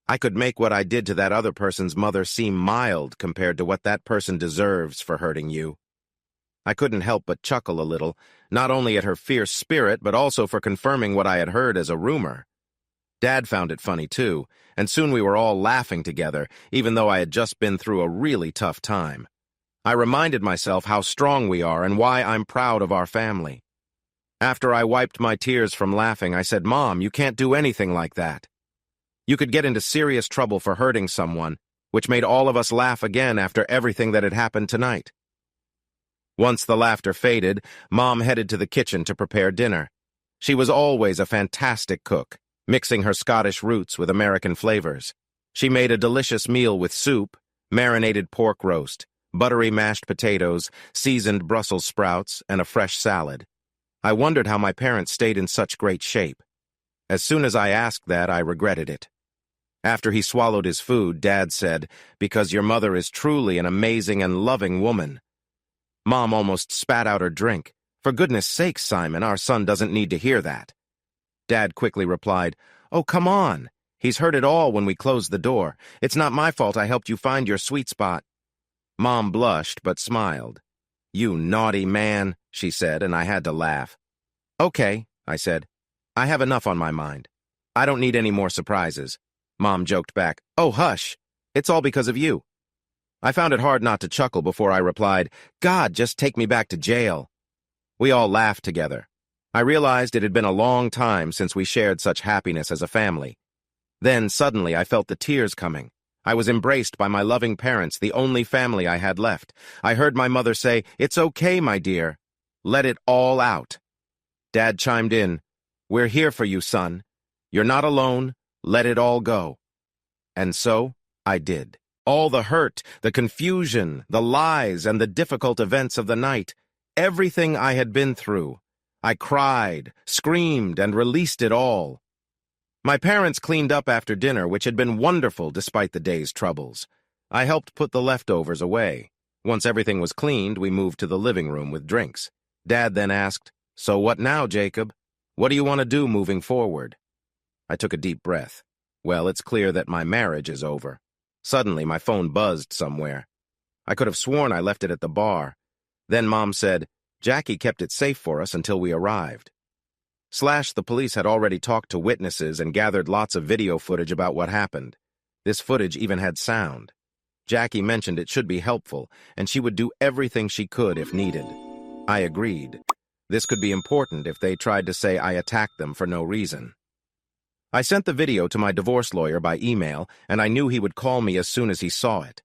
I could make what I did to that other person's mother seem mild compared to what that person deserves for hurting you." I couldn't help but chuckle a little, not only at her fierce spirit, but also for confirming what I had heard as a rumor. Dad found it funny too, and soon we were all laughing together, even though I had just been through a really tough time. I reminded myself how strong we are and why I'm proud of our family. After I wiped my tears from laughing, I said, "Mom, you can't do anything like that. You could get into serious trouble for hurting someone," which made all of us laugh again after everything that had happened tonight. Once the laughter faded, Mom headed to the kitchen to prepare dinner. She was always a fantastic cook, mixing her Scottish roots with American flavors. She made a delicious meal with soup, marinated pork roast, buttery mashed potatoes, seasoned Brussels sprouts, and a fresh salad. I wondered how my parents stayed in such great shape. As soon as I asked that, I regretted it. After he swallowed his food, Dad said, "Because your mother is truly an amazing and loving woman." Mom almost spat out her drink. "For goodness sakes, Simon, our son doesn't need to hear that." Dad quickly replied, "Oh, come on. He's heard it all when we closed the door. It's not my fault I helped you find your sweet spot." Mom blushed but smiled. "You naughty man," she said, and I had to laugh. "Okay," I said. "I have enough on my mind. I don't need any more surprises." Mom joked back, "Oh, hush. It's all because of you." I found it hard not to chuckle before I replied, "God, just take me back to jail." We all laughed together. I realized it had been a long time since we shared such happiness as a family. Then, suddenly, I felt the tears coming. I was embraced by my loving parents, the only family I had left. I heard my mother say, "It's okay, my dear. Let it all out." Dad chimed in, "We're here for you, son. You're not alone. Let it all go." And so, I did. All the hurt, the confusion, the lies, and the difficult events of the night, everything I had been through. I cried, screamed, and released it all. My parents cleaned up after dinner, which had been wonderful despite the day's troubles. I helped put the leftovers away. Once everything was cleaned, we moved to the living room with drinks. Dad then asked, "So what now, Jacob? What do you want to do moving forward?" I took a deep breath. Well, it's clear that my marriage is over. Suddenly, my phone buzzed somewhere. I could have sworn I left it at the bar. Then Mom said, "Jackie kept it safe for us until we arrived." The police had already talked to witnesses and gathered lots of video footage about what happened. This footage even had sound. Jackie mentioned it should be helpful, and she would do everything she could if needed. I agreed. This could be important if they tried to say I attacked them for no reason. I sent the video to my divorce lawyer by email, and I knew he would call me as soon as he saw it.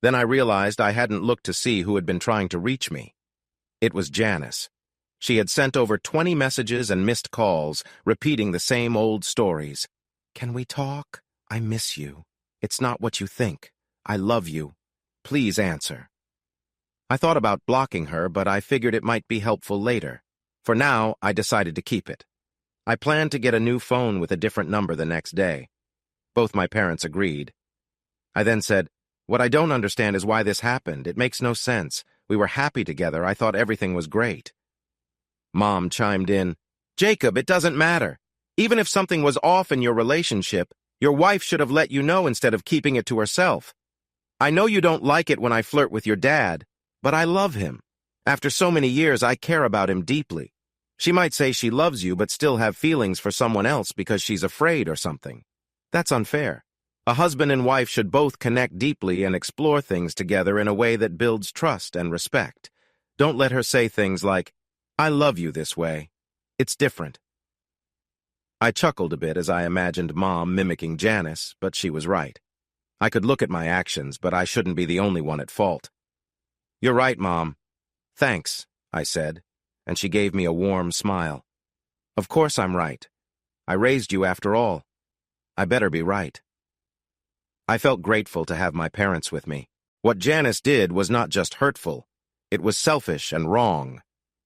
Then I realized I hadn't looked to see who had been trying to reach me. It was Janice. She had sent over 20 messages and missed calls, repeating the same old stories. "Can we talk? I miss you. It's not what you think. I love you. Please answer." I thought about blocking her, but I figured it might be helpful later. For now, I decided to keep it. I planned to get a new phone with a different number the next day. Both my parents agreed. I then said, "What I don't understand is why this happened. It makes no sense. We were happy together. I thought everything was great." Mom chimed in, "Jacob, it doesn't matter. Even if something was off in your relationship, your wife should have let you know instead of keeping it to herself. I know you don't like it when I flirt with your dad, but I love him. After so many years, I care about him deeply. She might say she loves you but still have feelings for someone else because she's afraid or something. That's unfair. A husband and wife should both connect deeply and explore things together in a way that builds trust and respect. Don't let her say things like, 'I love you this way.' It's different." I chuckled a bit as I imagined Mom mimicking Janice, but she was right. I could look at my actions, but I shouldn't be the only one at fault. "You're right, Mom. Thanks," I said, and she gave me a warm smile. "Of course I'm right. I raised you after all. I better be right." I felt grateful to have my parents with me. What Janice did was not just hurtful. It was selfish and wrong.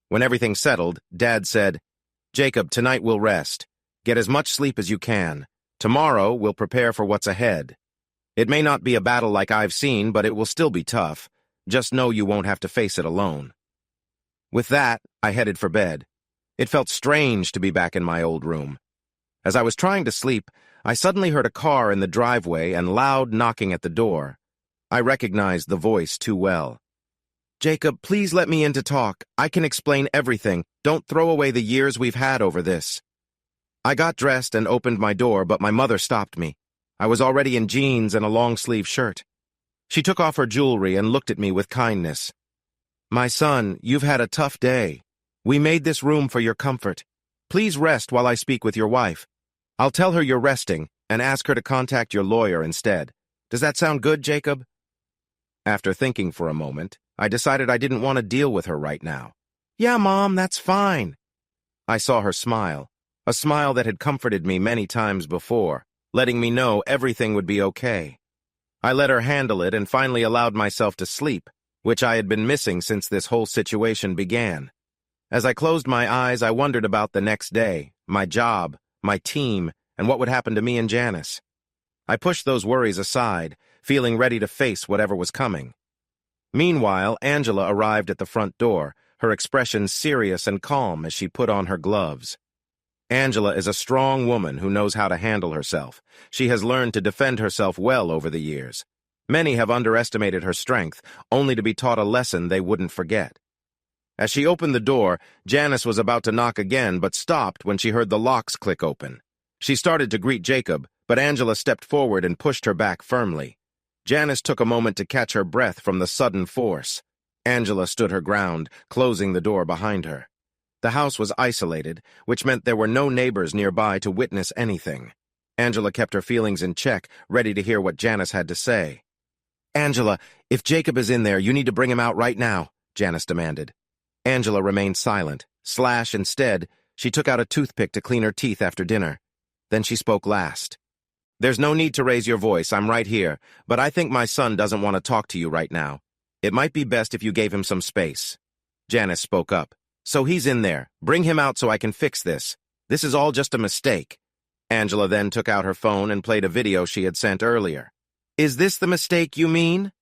When everything settled, Dad said, "Jacob, tonight we'll rest. Get as much sleep as you can. Tomorrow we'll prepare for what's ahead. It may not be a battle like I've seen, but it will still be tough. Just know you won't have to face it alone." With that, I headed for bed. It felt strange to be back in my old room. As I was trying to sleep, I suddenly heard a car in the driveway and loud knocking at the door. I recognized the voice too well. "Jacob, please let me in to talk. I can explain everything. Don't throw away the years we've had over this." I got dressed and opened my door, but my mother stopped me. I was already in jeans and a long-sleeve shirt. She took off her jewelry and looked at me with kindness. "My son, you've had a tough day. We made this room for your comfort. Please rest while I speak with your wife. I'll tell her you're resting and ask her to contact your lawyer instead. Does that sound good, Jacob?" After thinking for a moment, I decided I didn't want to deal with her right now. "Yeah, Mom, that's fine." I saw her smile, a smile that had comforted me many times before, letting me know everything would be okay. I let her handle it and finally allowed myself to sleep, which I had been missing since this whole situation began. As I closed my eyes, I wondered about the next day, my job, my team, and what would happen to me and Janice. I pushed those worries aside, feeling ready to face whatever was coming. Meanwhile, Angela arrived at the front door, her expression serious and calm as she put on her gloves. Angela is a strong woman who knows how to handle herself. She has learned to defend herself well over the years. Many have underestimated her strength, only to be taught a lesson they wouldn't forget. As she opened the door, Janice was about to knock again, but stopped when she heard the locks click open. She started to greet Jacob, but Angela stepped forward and pushed her back firmly. Janice took a moment to catch her breath from the sudden force. Angela stood her ground, closing the door behind her. The house was isolated, which meant there were no neighbors nearby to witness anything. Angela kept her feelings in check, ready to hear what Janice had to say. "Angela, if Jacob is in there, you need to bring him out right now," Janice demanded. Angela remained silent. Instead, she took out a toothpick to clean her teeth after dinner. Then she spoke last. "There's no need to raise your voice, I'm right here, but I think my son doesn't want to talk to you right now. It might be best if you gave him some space." Janice spoke up. "So he's in there. Bring him out so I can fix this. This is all just a mistake." Angela then took out her phone and played a video she had sent earlier. "Is this the mistake you mean?"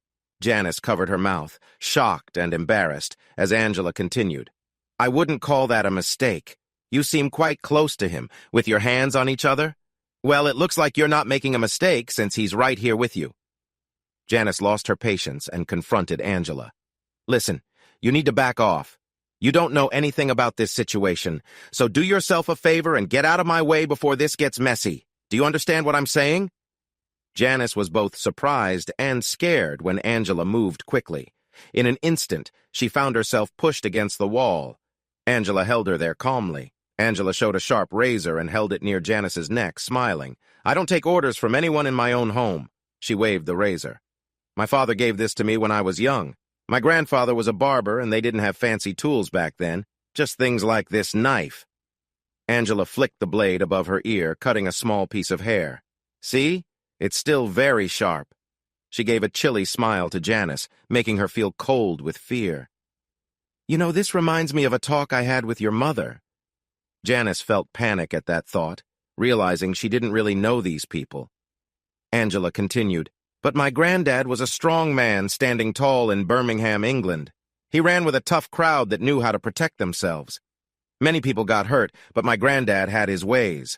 Janice covered her mouth, shocked and embarrassed, as Angela continued. "I wouldn't call that a mistake. You seem quite close to him, with your hands on each other. Well, it looks like you're not making a mistake since he's right here with you." Janice lost her patience and confronted Angela. "Listen, you need to back off. You don't know anything about this situation, so do yourself a favor and get out of my way before this gets messy. Do you understand what I'm saying?" Janice was both surprised and scared when Angela moved quickly. In an instant, she found herself pushed against the wall. Angela held her there calmly. Angela showed a sharp razor and held it near Janice's neck, smiling. "I don't take orders from anyone in my own home." She waved the razor. My father gave this to me when I was young. My grandfather was a barber, and they didn't have fancy tools back then, just things like this knife. Angela flicked the blade above her ear, cutting a small piece of hair. See? It's still very sharp. She gave a chilly smile to Janice, making her feel cold with fear. You know, this reminds me of a talk I had with your mother. Janice felt panic at that thought, realizing she didn't really know these people. Angela continued, But my granddad was a strong man standing tall in Birmingham, England. He ran with a tough crowd that knew how to protect themselves. Many people got hurt, but my granddad had his ways.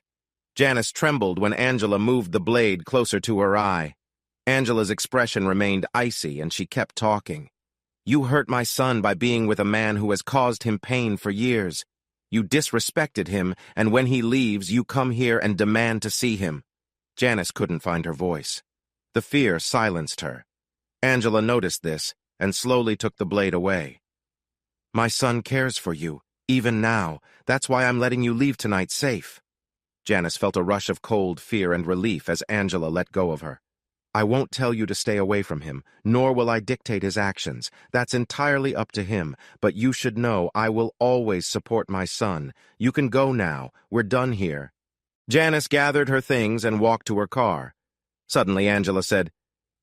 Janice trembled when Angela moved the blade closer to her eye. Angela's expression remained icy, and she kept talking. You hurt my son by being with a man who has caused him pain for years. You disrespected him, and when he leaves, you come here and demand to see him. Janice couldn't find her voice. The fear silenced her. Angela noticed this and slowly took the blade away. My son cares for you, even now. That's why I'm letting you leave tonight safe. Janice felt a rush of cold fear and relief as Angela let go of her. I won't tell you to stay away from him, nor will I dictate his actions. That's entirely up to him, but you should know I will always support my son. You can go now. We're done here. Janice gathered her things and walked to her car. Suddenly, Angela said,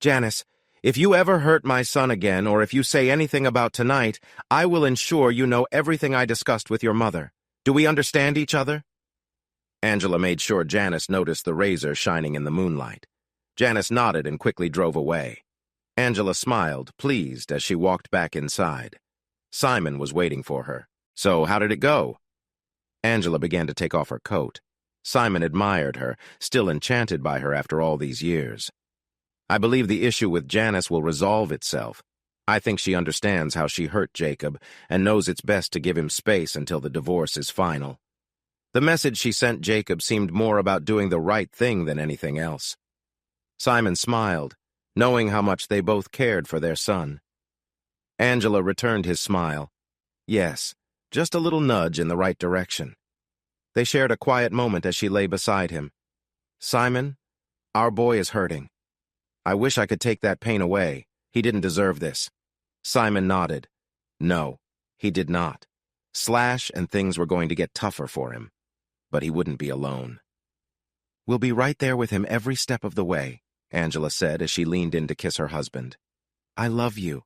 Janice, if you ever hurt my son again, or if you say anything about tonight, I will ensure you know everything I discussed with your mother. Do we understand each other? Angela made sure Janice noticed the razor shining in the moonlight. Janice nodded and quickly drove away. Angela smiled, pleased, as she walked back inside. Simon was waiting for her. So, how did it go? Angela began to take off her coat. Simon admired her, still enchanted by her after all these years. I believe the issue with Janice will resolve itself. I think she understands how she hurt Jacob and knows it's best to give him space until the divorce is final. The message she sent Jacob seemed more about doing the right thing than anything else. Simon smiled, knowing how much they both cared for their son. Angela returned his smile. Yes, just a little nudge in the right direction. They shared a quiet moment as she lay beside him. Simon, our boy is hurting. I wish I could take that pain away. He didn't deserve this. Simon nodded. No, he did not. Slash and things were going to get tougher for him. But he wouldn't be alone. We'll be right there with him every step of the way, Angela said as she leaned in to kiss her husband. I love you.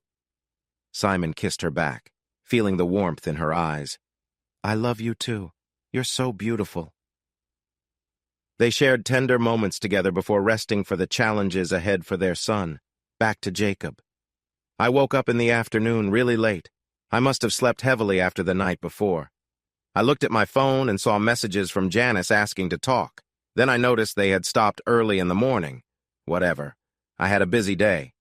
Simon kissed her back, feeling the warmth in her eyes. I love you too. You're so beautiful. They shared tender moments together before resting for the challenges ahead for their son. Back to Jacob. I woke up in the afternoon really late. I must have slept heavily after the night before. I looked at my phone and saw messages from Janice asking to talk. Then I noticed they had stopped early in the morning. Whatever. I had a busy day.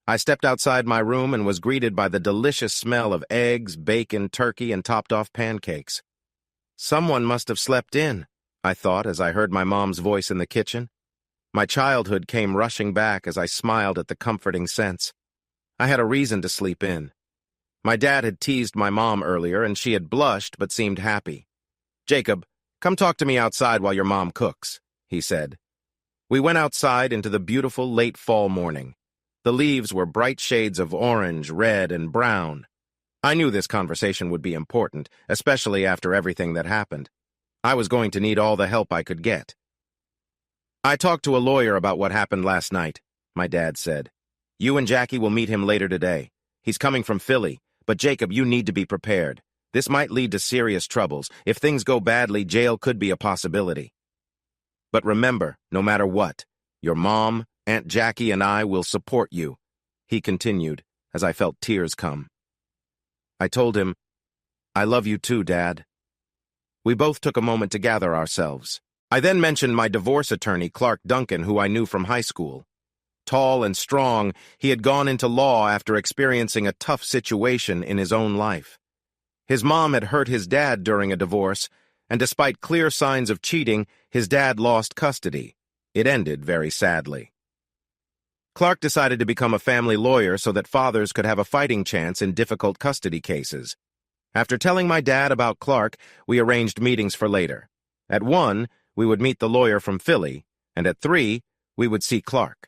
I stepped outside my room and was greeted by the delicious smell of eggs, bacon, turkey, and topped-off pancakes. Someone must have slept in, I thought as I heard my mom's voice in the kitchen. My childhood came rushing back as I smiled at the comforting sense. I had a reason to sleep in. My dad had teased my mom earlier, and she had blushed but seemed happy. Jacob, come talk to me outside while your mom cooks, he said. We went outside into the beautiful late fall morning. The leaves were bright shades of orange, red, and brown. I knew this conversation would be important, especially after everything that happened. I was going to need all the help I could get. I talked to a lawyer about what happened last night, my dad said. You and Jackie will meet him later today. He's coming from Philly, but Jacob, you need to be prepared. This might lead to serious troubles. If things go badly, jail could be a possibility. But remember, no matter what, your mom, Aunt Jackie, and I will support you, he continued, as I felt tears come. I told him, I love you too, Dad. We both took a moment to gather ourselves. I then mentioned my divorce attorney, Clark Duncan, who I knew from high school. Tall and strong, he had gone into law after experiencing a tough situation in his own life. His mom had hurt his dad during a divorce, and despite clear signs of cheating, his dad lost custody. It ended very sadly. Clark decided to become a family lawyer so that fathers could have a fighting chance in difficult custody cases. After telling my dad about Clark, we arranged meetings for later. At 1, we would meet the lawyer from Philly, and at 3, we would see Clark.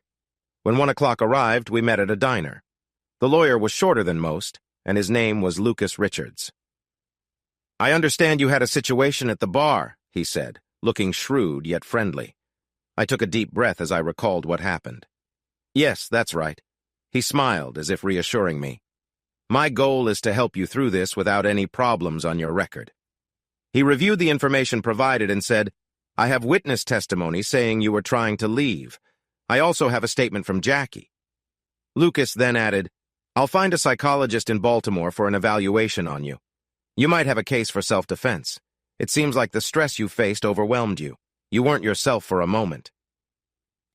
When 1 o'clock arrived, we met at a diner. The lawyer was shorter than most, and his name was Lucas Richards. "I understand you had a situation at the bar," he said, looking shrewd yet friendly. I took a deep breath as I recalled what happened. "Yes, that's right." He smiled, as if reassuring me. "My goal is to help you through this without any problems on your record." He reviewed the information provided and said, "I have witness testimony saying you were trying to leave. I also have a statement from Jackie." Lucas then added, "I'll find a psychologist in Baltimore for an evaluation on you. You might have a case for self-defense. It seems like the stress you faced overwhelmed you. You weren't yourself for a moment."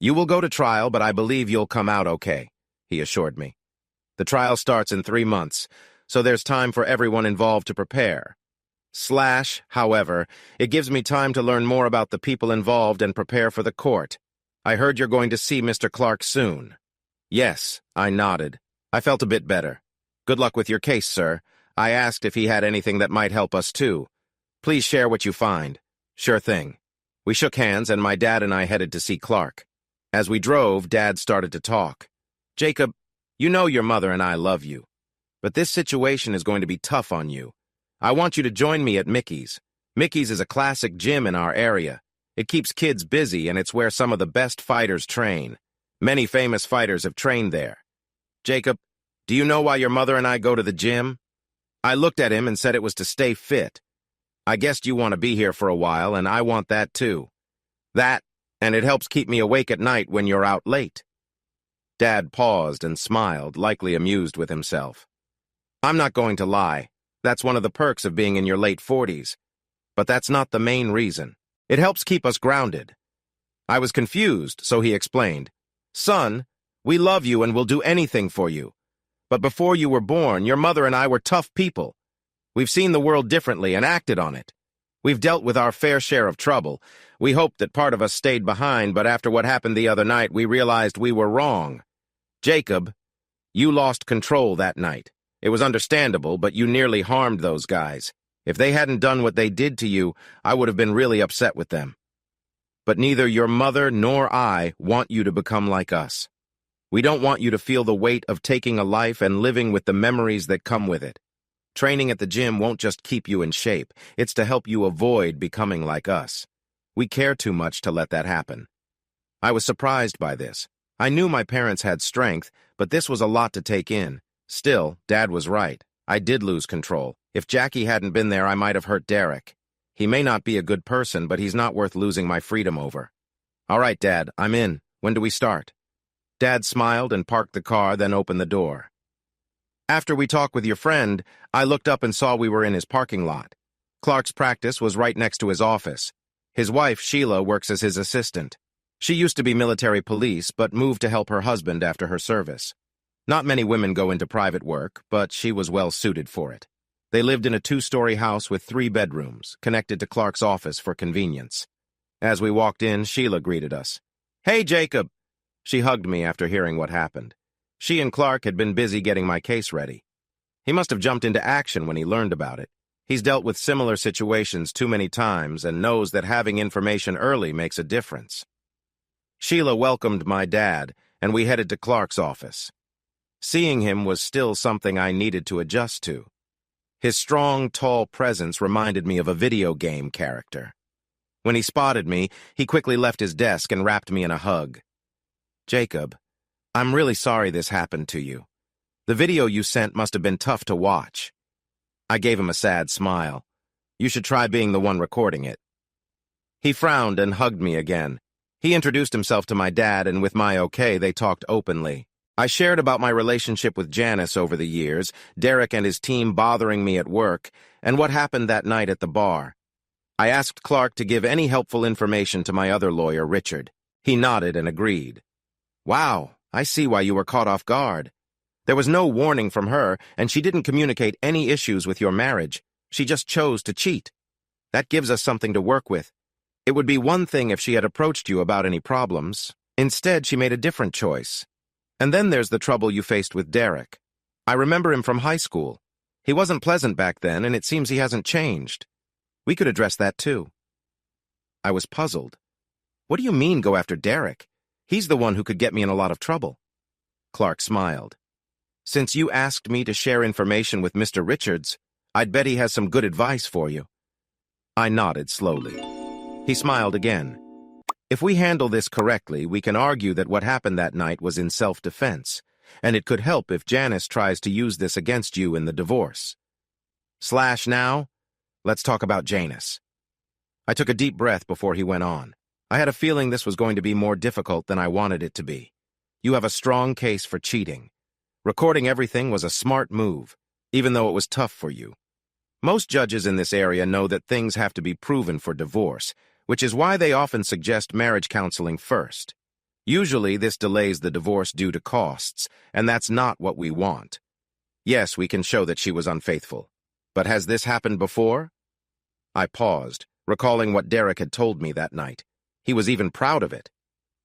"You will go to trial, but I believe you'll come out okay," he assured me. "The trial starts in 3 months, so there's time for everyone involved to prepare. However, it gives me time to learn more about the people involved and prepare for the court. I heard you're going to see Mr. Clark soon." "Yes," I nodded. I felt a bit better. "Good luck with your case, sir." I asked if he had anything that might help us too. "Please share what you find." "Sure thing." We shook hands, and my dad and I headed to see Clark. As we drove, Dad started to talk. "Jacob, you know your mother and I love you. But this situation is going to be tough on you. I want you to join me at Mickey's. Mickey's is a classic gym in our area. It keeps kids busy, and it's where some of the best fighters train. Many famous fighters have trained there. Jacob, do you know why your mother and I go to the gym?" I looked at him and said it was to stay fit. "I guessed you want to be here for a while, and I want that too. That, and it helps keep me awake at night when you're out late." Dad paused and smiled, likely amused with himself. "I'm not going to lie. That's one of the perks of being in your late 40s. But that's not the main reason. It helps keep us grounded." I was confused, so he explained. "Son, we love you and will do anything for you. But before you were born, your mother and I were tough people. We've seen the world differently and acted on it. We've dealt with our fair share of trouble. We hoped that part of us stayed behind, but after what happened the other night, we realized we were wrong. Jacob, you lost control that night. It was understandable, but you nearly harmed those guys. If they hadn't done what they did to you, I would have been really upset with them. But neither your mother nor I want you to become like us. We don't want you to feel the weight of taking a life and living with the memories that come with it. Training at the gym won't just keep you in shape, it's to help you avoid becoming like us. We care too much to let that happen." I was surprised by this. I knew my parents had strength, but this was a lot to take in. Still, Dad was right. I did lose control. If Jackie hadn't been there, I might have hurt Derek. He may not be a good person, but he's not worth losing my freedom over. "All right, Dad, I'm in. When do we start?" Dad smiled and parked the car, then opened the door. "After we talked with your friend, I looked up and saw we were in his parking lot. Clark's practice was right next to his office. His wife, Sheila, works as his assistant. She used to be military police, but moved to help her husband after her service. Not many women go into private work, but she was well suited for it. They lived in a 2-story house with 3 bedrooms, connected to Clark's office for convenience. As we walked in, Sheila greeted us. "Hey, Jacob!" She hugged me after hearing what happened. She and Clark had been busy getting my case ready. He must have jumped into action when he learned about it. He's dealt with similar situations too many times and knows that having information early makes a difference. Sheila welcomed my dad, and we headed to Clark's office. Seeing him was still something I needed to adjust to. His strong, tall presence reminded me of a video game character. When he spotted me, he quickly left his desk and wrapped me in a hug. "Jacob, I'm really sorry this happened to you. The video you sent must have been tough to watch." I gave him a sad smile. "You should try being the one recording it." He frowned and hugged me again. He introduced himself to my dad, and with my okay, they talked openly. I shared about my relationship with Janice over the years, Derek and his team bothering me at work, and what happened that night at the bar. I asked Clark to give any helpful information to my other lawyer, Richard. He nodded and agreed. "Wow, I see why you were caught off guard. There was no warning from her, and she didn't communicate any issues with your marriage. She just chose to cheat. That gives us something to work with. It would be one thing if she had approached you about any problems. Instead, she made a different choice. And then there's the trouble you faced with Derek. I remember him from high school. He wasn't pleasant back then, and it seems he hasn't changed. We could address that too." I was puzzled. "What do you mean go after Derek? He's the one who could get me in a lot of trouble." Clark smiled. Since you asked me to share information with Mr. Richards, I'd bet he has some good advice for you. I nodded slowly. He smiled again. If we handle this correctly, we can argue that what happened that night was in self-defense, and it could help if Janice tries to use this against you in the divorce. Now, let's talk about Janice. I took a deep breath before he went on. I had a feeling this was going to be more difficult than I wanted it to be. You have a strong case for cheating. Recording everything was a smart move, even though it was tough for you. Most judges in this area know that things have to be proven for divorce, which is why they often suggest marriage counseling first. Usually, this delays the divorce due to costs, and that's not what we want. Yes, we can show that she was unfaithful. But has this happened before? I paused, recalling what Derek had told me that night. He was even proud of it.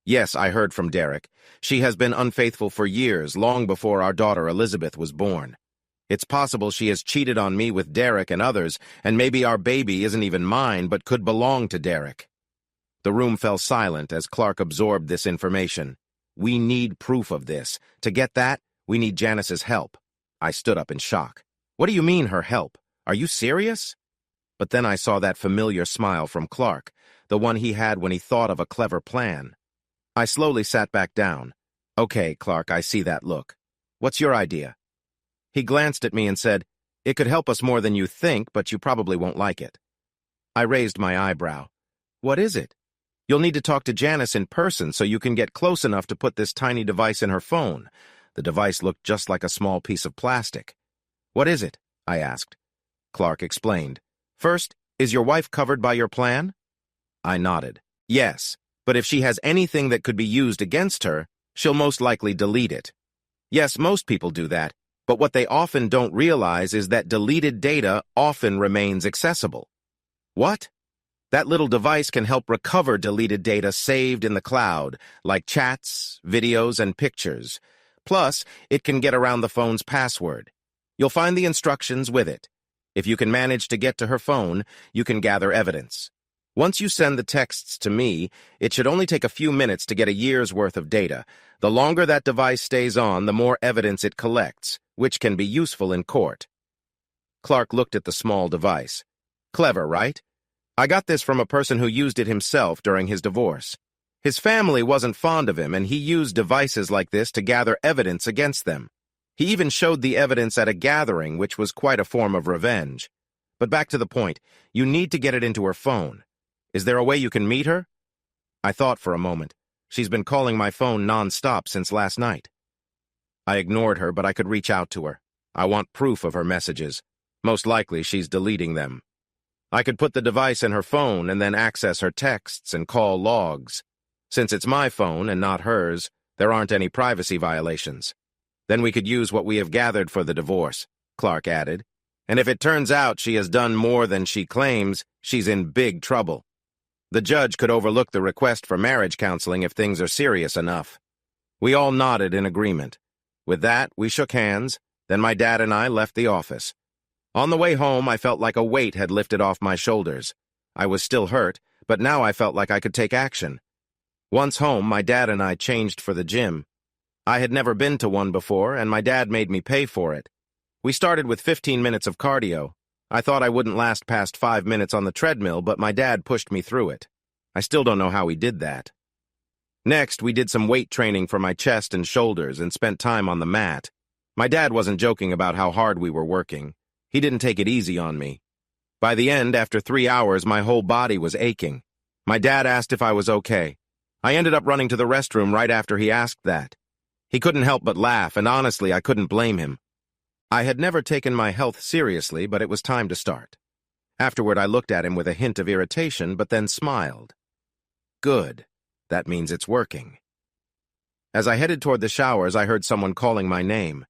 Yes, I heard from Derek. She has been unfaithful for years, long before our daughter Elizabeth was born. It's possible she has cheated on me with Derek and others, and maybe our baby isn't even mine, but could belong to Derek. The room fell silent as Clark absorbed this information. We need proof of this. To get that, we need Janice's help. I stood up in shock. What do you mean, her help? Are you serious? But then I saw that familiar smile from Clark, the one he had when he thought of a clever plan. I slowly sat back down. Okay, Clark, I see that look. What's your idea? He glanced at me and said, It could help us more than you think, but you probably won't like it. I raised my eyebrow. What is it? You'll need to talk to Janice in person so you can get close enough to put this tiny device in her phone. The device looked just like a small piece of plastic. What is it? I asked. Clark explained. First, is your wife covered by your plan? I nodded. Yes, but if she has anything that could be used against her, she'll most likely delete it. Yes, most people do that. But what they often don't realize is that deleted data often remains accessible. What? That little device can help recover deleted data saved in the cloud, like chats, videos, and pictures. Plus, it can get around the phone's password. You'll find the instructions with it. If you can manage to get to her phone, you can gather evidence. Once you send the texts to me, it should only take a few minutes to get a year's worth of data. The longer that device stays on, the more evidence it collects, which can be useful in court. Clark looked at the small device. Clever, right? I got this from a person who used it himself during his divorce. His family wasn't fond of him, and he used devices like this to gather evidence against them. He even showed the evidence at a gathering, which was quite a form of revenge. But back to the point, you need to get it into her phone. Is there a way you can meet her? I thought for a moment. She's been calling my phone non-stop since last night. I ignored her, but I could reach out to her. I want proof of her messages. Most likely she's deleting them. I could put the device in her phone and then access her texts and call logs. Since it's my phone and not hers, there aren't any privacy violations. Then we could use what we have gathered for the divorce, Clark added. And if it turns out she has done more than she claims, she's in big trouble. The judge could overlook the request for marriage counseling if things are serious enough. We all nodded in agreement. With that, we shook hands, then my dad and I left the office. On the way home, I felt like a weight had lifted off my shoulders. I was still hurt, but now I felt like I could take action. Once home, my dad and I changed for the gym. I had never been to one before, and my dad made me pay for it. We started with 15 minutes of cardio. I thought I wouldn't last past 5 minutes on the treadmill, but my dad pushed me through it. I still don't know how he did that. Next, we did some weight training for my chest and shoulders and spent time on the mat. My dad wasn't joking about how hard we were working. He didn't take it easy on me. By the end, after 3 hours, my whole body was aching. My dad asked if I was okay. I ended up running to the restroom right after he asked that. He couldn't help but laugh, and honestly, I couldn't blame him. I had never taken my health seriously, but it was time to start. Afterward, I looked at him with a hint of irritation, but then smiled. Good. That means it's working. As I headed toward the showers, I heard someone calling my name.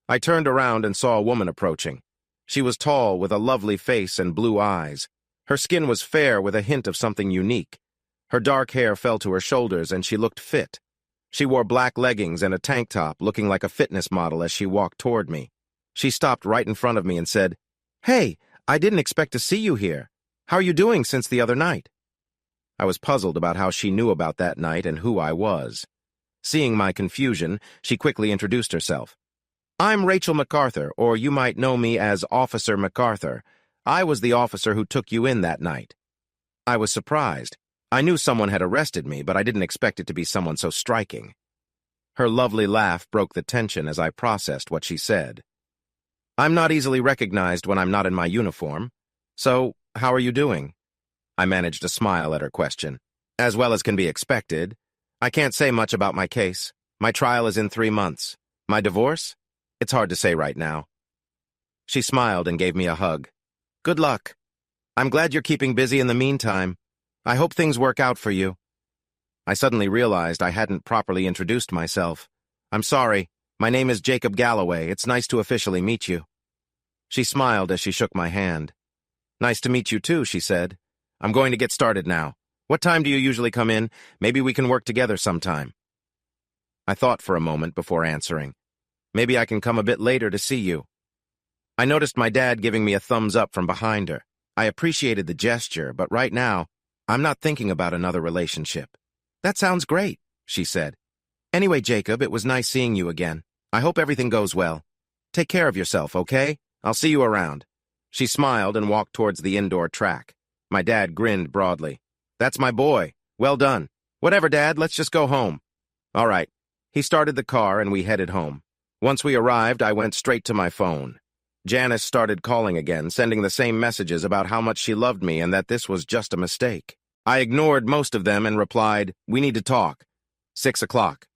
I turned around and saw a woman approaching. She was tall, with a lovely face and blue eyes. Her skin was fair with a hint of something unique. Her dark hair fell to her shoulders, and she looked fit. She wore black leggings and a tank top, looking like a fitness model as she walked toward me. She stopped right in front of me and said, "Hey, I didn't expect to see you here. How are you doing since the other night?" I was puzzled about how she knew about that night and who I was. Seeing my confusion, she quickly introduced herself. I'm Rachel MacArthur, or you might know me as Officer MacArthur. I was the officer who took you in that night. I was surprised. I knew someone had arrested me, but I didn't expect it to be someone so striking. Her lovely laugh broke the tension as I processed what she said. I'm not easily recognized when I'm not in my uniform. So, how are you doing? I managed to smile at her question. As well as can be expected. I can't say much about my case. My trial is in 3 months. My divorce? It's hard to say right now. She smiled and gave me a hug. Good luck. I'm glad you're keeping busy in the meantime. I hope things work out for you. I suddenly realized I hadn't properly introduced myself. I'm sorry. My name is Jacob Galloway. It's nice to officially meet you. She smiled as she shook my hand. Nice to meet you too, she said. I'm going to get started now. What time do you usually come in? Maybe we can work together sometime. I thought for a moment before answering. Maybe I can come a bit later to see you. I noticed my dad giving me a thumbs up from behind her. I appreciated the gesture, but right now, I'm not thinking about another relationship. That sounds great, she said. Anyway, Jacob, it was nice seeing you again. I hope everything goes well. Take care of yourself, okay? I'll see you around. She smiled and walked towards the indoor track. My dad grinned broadly. That's my boy. Well done. Whatever, Dad, let's just go home. All right. He started the car and we headed home. Once we arrived, I went straight to my phone. Janice started calling again, sending the same messages about how much she loved me and that this was just a mistake. I ignored most of them and replied, we need to talk. 6 o'clock.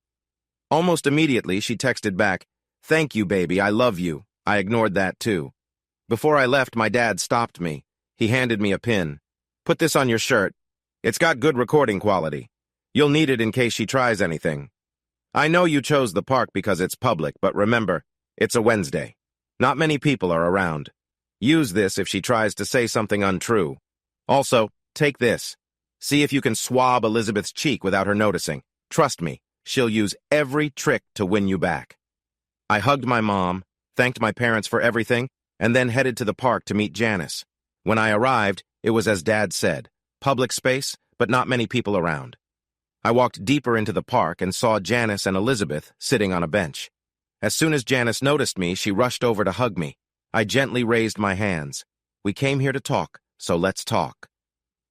Almost immediately, she texted back, thank you, baby, I love you. I ignored that too. Before I left, my dad stopped me. He handed me a pin. Put this on your shirt. It's got good recording quality. You'll need it in case she tries anything. I know you chose the park because it's public, but remember, it's a Wednesday. Not many people are around. Use this if she tries to say something untrue. Also, take this. See if you can swab Elizabeth's cheek without her noticing. Trust me, she'll use every trick to win you back. I hugged my mom, thanked my parents for everything, and then headed to the park to meet Janice. When I arrived, it was as Dad said, public space, but not many people around. I walked deeper into the park and saw Janice and Elizabeth sitting on a bench. As soon as Janice noticed me, she rushed over to hug me. I gently raised my hands. We came here to talk, so let's talk.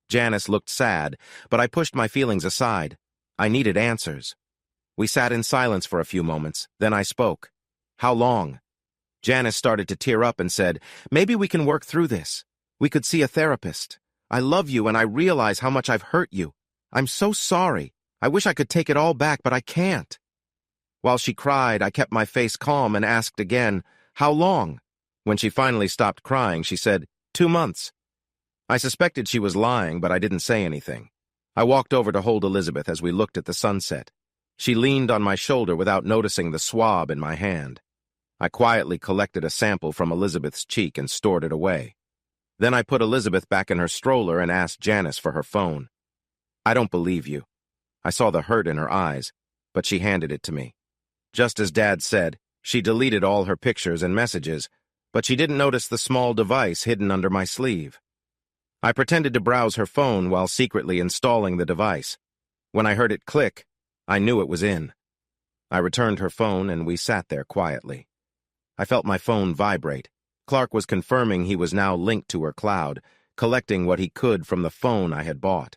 Janice looked sad, but I pushed my feelings aside. I needed answers. We sat in silence for a few moments, then I spoke. How long? Janice started to tear up and said, maybe we can work through this. We could see a therapist. I love you and I realize how much I've hurt you. I'm so sorry. I wish I could take it all back, but I can't. While she cried, I kept my face calm and asked again, how long? When she finally stopped crying, she said, 2 months. I suspected she was lying, but I didn't say anything. I walked over to hold Elizabeth as we looked at the sunset. She leaned on my shoulder without noticing the swab in my hand. I quietly collected a sample from Elizabeth's cheek and stored it away. Then I put Elizabeth back in her stroller and asked Janice for her phone. I don't believe you. I saw the hurt in her eyes, but she handed it to me. Just as Dad said, she deleted all her pictures and messages, but she didn't notice the small device hidden under my sleeve. I pretended to browse her phone while secretly installing the device. When I heard it click, I knew it was in. I returned her phone and we sat there quietly. I felt my phone vibrate. Clark was confirming he was now linked to her cloud, collecting what he could from the phone I had bought.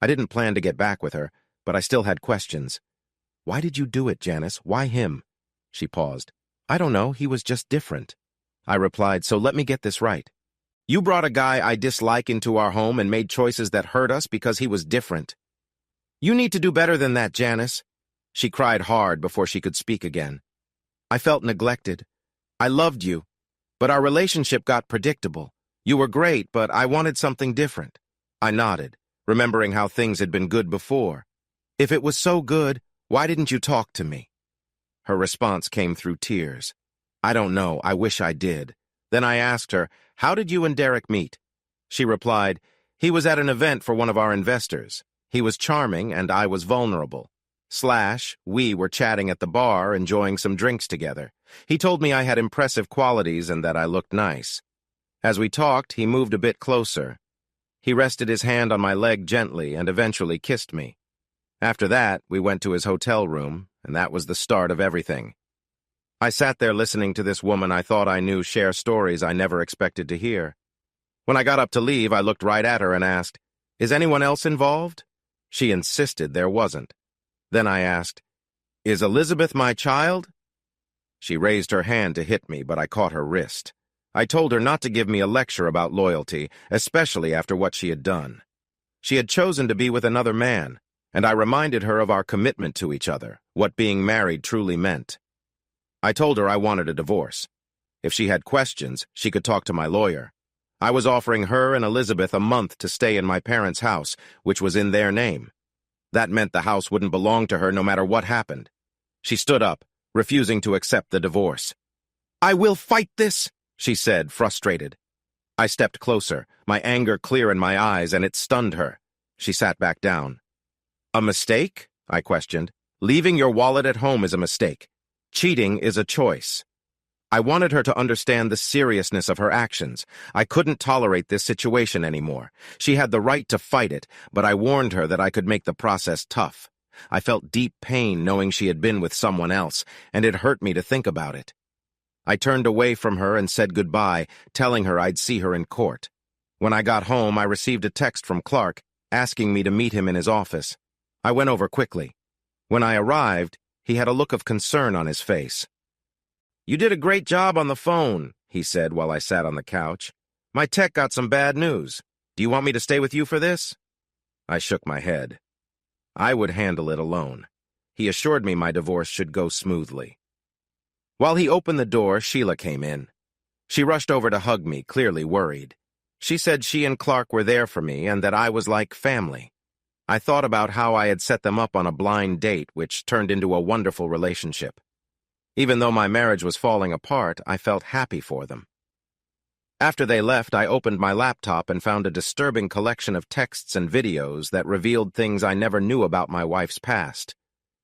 I didn't plan to get back with her, but I still had questions. Why did you do it, Janice? Why him? She paused. I don't know, he was just different. I replied, so let me get this right. You brought a guy I dislike into our home and made choices that hurt us because he was different. You need to do better than that, Janice. She cried hard before she could speak again. I felt neglected. I loved you, but our relationship got predictable. You were great, but I wanted something different. I nodded, remembering how things had been good before. If it was so good, why didn't you talk to me? Her response came through tears. I don't know, I wish I did. Then I asked her, how did you and Derek meet? She replied, he was at an event for one of our investors. He was charming and I was vulnerable. We were chatting at the bar, enjoying some drinks together. He told me I had impressive qualities and that I looked nice. As we talked, he moved a bit closer. He rested his hand on my leg gently and eventually kissed me. After that, we went to his hotel room, and that was the start of everything. I sat there listening to this woman I thought I knew share stories I never expected to hear. When I got up to leave, I looked right at her and asked, "Is anyone else involved?" She insisted there wasn't. Then I asked, "Is Elizabeth my child?" She raised her hand to hit me, but I caught her wrist. I told her not to give me a lecture about loyalty, especially after what she had done. She had chosen to be with another man, and I reminded her of our commitment to each other, what being married truly meant. I told her I wanted a divorce. If she had questions, she could talk to my lawyer. I was offering her and Elizabeth a month to stay in my parents' house, which was in their name. That meant the house wouldn't belong to her no matter what happened. She stood up, refusing to accept the divorce. "I will fight this," she said, frustrated. I stepped closer, my anger clear in my eyes, and it stunned her. She sat back down. "A mistake?" I questioned. "Leaving your wallet at home is a mistake. Cheating is a choice." I wanted her to understand the seriousness of her actions. I couldn't tolerate this situation anymore. She had the right to fight it, but I warned her that I could make the process tough. I felt deep pain knowing she had been with someone else, and it hurt me to think about it. I turned away from her and said goodbye, telling her I'd see her in court. When I got home, I received a text from Clark asking me to meet him in his office. I went over quickly. When I arrived, he had a look of concern on his face. "You did a great job on the phone," he said while I sat on the couch. "My tech got some bad news. Do you want me to stay with you for this?" I shook my head. I would handle it alone. He assured me my divorce should go smoothly. While he opened the door, Sheila came in. She rushed over to hug me, clearly worried. She said she and Clark were there for me and that I was like family. I thought about how I had set them up on a blind date, which turned into a wonderful relationship. Even though my marriage was falling apart, I felt happy for them. After they left, I opened my laptop and found a disturbing collection of texts and videos that revealed things I never knew about my wife's past.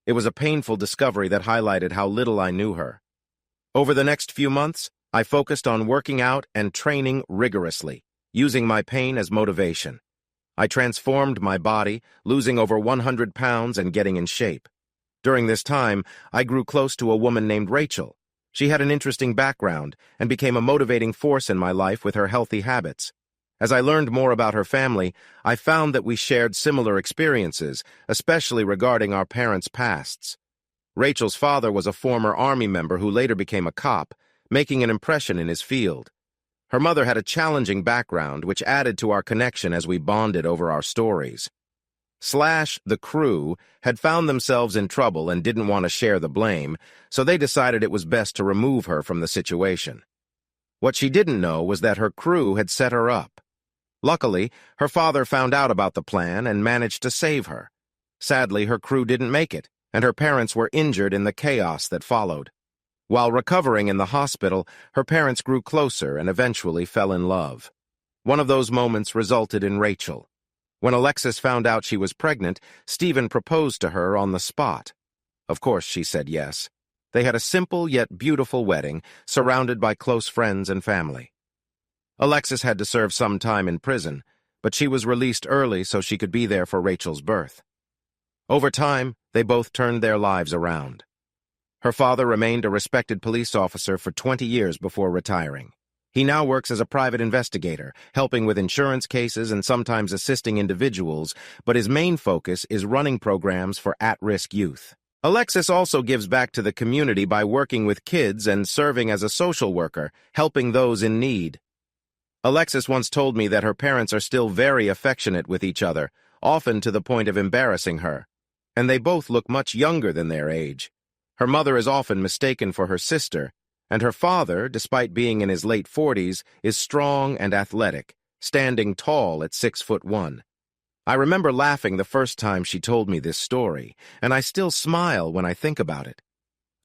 It was a painful discovery that highlighted how little I knew her. Over the next few months, I focused on working out and training rigorously, using my pain as motivation. I transformed my body, losing over 100 pounds and getting in shape. During this time, I grew close to a woman named Rachel. She had an interesting background and became a motivating force in my life with her healthy habits. As I learned more about her family, I found that we shared similar experiences, especially regarding our parents' pasts. Rachel's father was a former Army member who later became a cop, making an impression in his field. Her mother had a challenging background, which added to our connection as we bonded over our stories. The crew, had found themselves in trouble and didn't want to share the blame, so they decided it was best to remove her from the situation. What she didn't know was that her crew had set her up. Luckily, her father found out about the plan and managed to save her. Sadly, her crew didn't make it, and her parents were injured in the chaos that followed. While recovering in the hospital, her parents grew closer and eventually fell in love. One of those moments resulted in Rachel. When Alexis found out she was pregnant, Stephen proposed to her on the spot. Of course, she said yes. They had a simple yet beautiful wedding, surrounded by close friends and family. Alexis had to serve some time in prison, but she was released early so she could be there for Rachel's birth. Over time, they both turned their lives around. Her father remained a respected police officer for 20 years before retiring. He now works as a private investigator, helping with insurance cases and sometimes assisting individuals, but his main focus is running programs for at-risk youth. Alexis also gives back to the community by working with kids and serving as a social worker, helping those in need. Alexis once told me that her parents are still very affectionate with each other, often to the point of embarrassing her, and they both look much younger than their age. Her mother is often mistaken for her sister, and her father, despite being in his late 40s, is strong and athletic, standing tall at 6'1". I remember laughing the first time she told me this story, and I still smile when I think about it.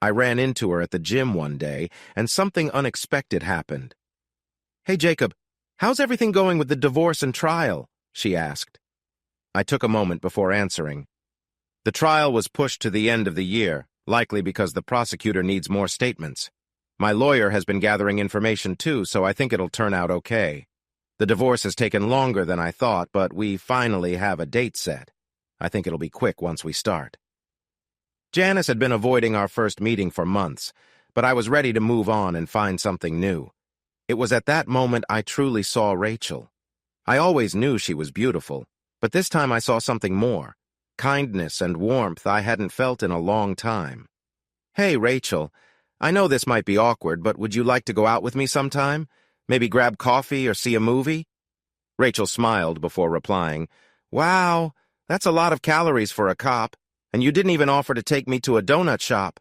I ran into her at the gym one day, and something unexpected happened. "Hey, Jacob, how's everything going with the divorce and trial?" she asked. I took a moment before answering. The trial was pushed to the end of the year, likely because the prosecutor needs more statements. My lawyer has been gathering information too, so I think it'll turn out okay. The divorce has taken longer than I thought, but we finally have a date set. I think it'll be quick once we start. Janice had been avoiding our first meeting for months, but I was ready to move on and find something new. It was at that moment I truly saw Rachel. I always knew she was beautiful, but this time I saw something more. Kindness and warmth I hadn't felt in a long time. "Hey, Rachel, I know this might be awkward, but would you like to go out with me sometime? Maybe grab coffee or see a movie?" Rachel smiled before replying, "Wow, that's a lot of calories for a cop, and you didn't even offer to take me to a donut shop."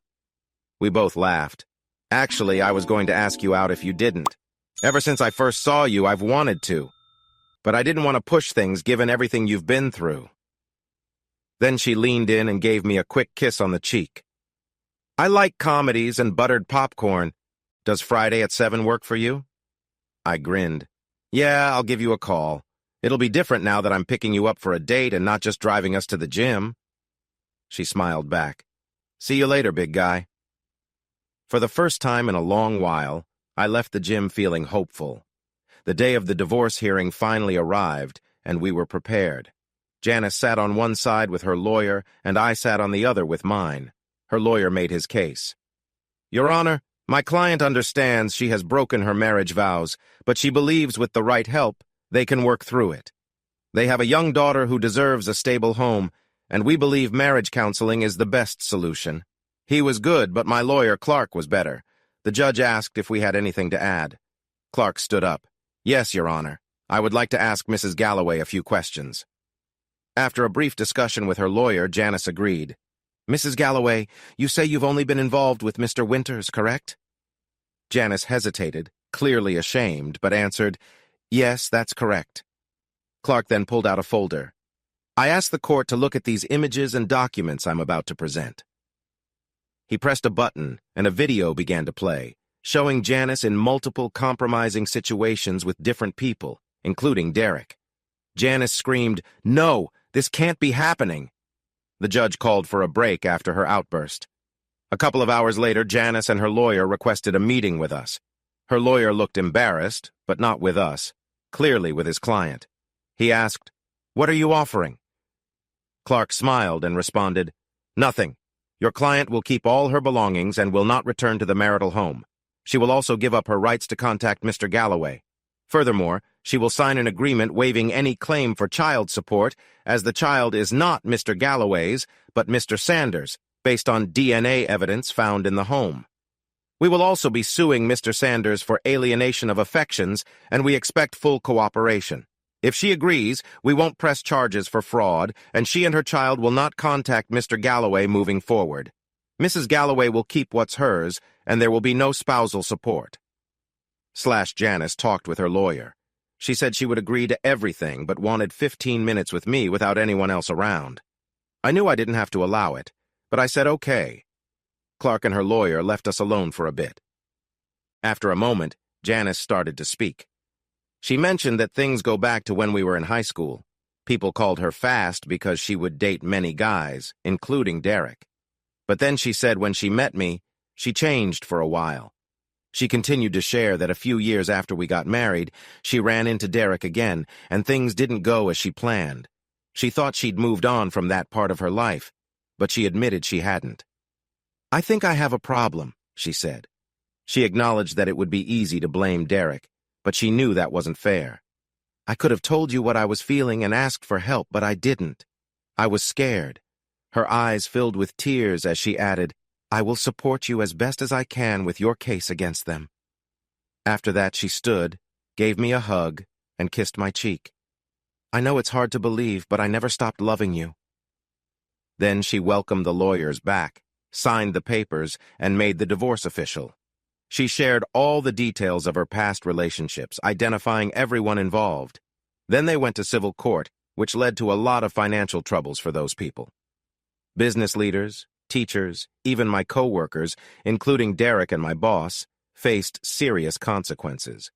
We both laughed. "Actually, I was going to ask you out if you didn't. Ever since I first saw you, I've wanted to. But I didn't want to push things given everything you've been through." Then she leaned in and gave me a quick kiss on the cheek. "I like comedies and buttered popcorn. Does Friday at 7 work for you?" I grinned. "Yeah, I'll give you a call. It'll be different now that I'm picking you up for a date and not just driving us to the gym." She smiled back. "See you later, big guy." For the first time in a long while, I left the gym feeling hopeful. The day of the divorce hearing finally arrived, and we were prepared. Janice sat on one side with her lawyer, and I sat on the other with mine. Her lawyer made his case. "Your Honor, my client understands she has broken her marriage vows, but she believes with the right help, they can work through it. They have a young daughter who deserves a stable home, and we believe marriage counseling is the best solution. He was good, but my lawyer, Clark, was better." The judge asked if we had anything to add. Clark stood up. "Yes, Your Honor. I would like to ask Mrs. Galloway a few questions." After a brief discussion with her lawyer, Janice agreed. "Mrs. Galloway, you say you've only been involved with Mr. Winters, correct?" Janice hesitated, clearly ashamed, but answered, "Yes, that's correct." Clark then pulled out a folder. "I asked the court to look at these images and documents I'm about to present." He pressed a button, and a video began to play, showing Janice in multiple compromising situations with different people, including Derek. Janice screamed, "No, this can't be happening." The judge called for a break after her outburst. A couple of hours later, Janice and her lawyer requested a meeting with us. Her lawyer looked embarrassed, but not with us, clearly with his client. He asked, "What are you offering?" Clark smiled and responded, "Nothing. Your client will keep all her belongings and will not return to the marital home. She will also give up her rights to contact Mr. Galloway. Furthermore, she will sign an agreement waiving any claim for child support, as the child is not Mr. Galloway's, but Mr. Sanders', based on DNA evidence found in the home. We will also be suing Mr. Sanders for alienation of affections, and we expect full cooperation. If she agrees, we won't press charges for fraud, and she and her child will not contact Mr. Galloway moving forward. Mrs. Galloway will keep what's hers, and there will be no spousal support." Janice talked with her lawyer. She said she would agree to everything, but wanted 15 minutes with me without anyone else around. I knew I didn't have to allow it, but I said okay. Clark and her lawyer left us alone for a bit. After a moment, Janice started to speak. She mentioned that things go back to when we were in high school. People called her fast because she would date many guys, including Derek. But then she said when she met me, she changed for a while. She continued to share that a few years after we got married, she ran into Derek again, and things didn't go as she planned. She thought she'd moved on from that part of her life, but she admitted she hadn't. "I think I have a problem," she said. She acknowledged that it would be easy to blame Derek, but she knew that wasn't fair. "I could have told you what I was feeling and asked for help, but I didn't. I was scared." Her eyes filled with tears as she added, "I will support you as best as I can with your case against them." After that, she stood, gave me a hug, and kissed my cheek. "I know it's hard to believe, but I never stopped loving you." Then she welcomed the lawyers back, signed the papers, and made the divorce official. She shared all the details of her past relationships, identifying everyone involved. Then they went to civil court, which led to a lot of financial troubles for those people. Business leaders, teachers, even my co-workers, including Derek and my boss, faced serious consequences.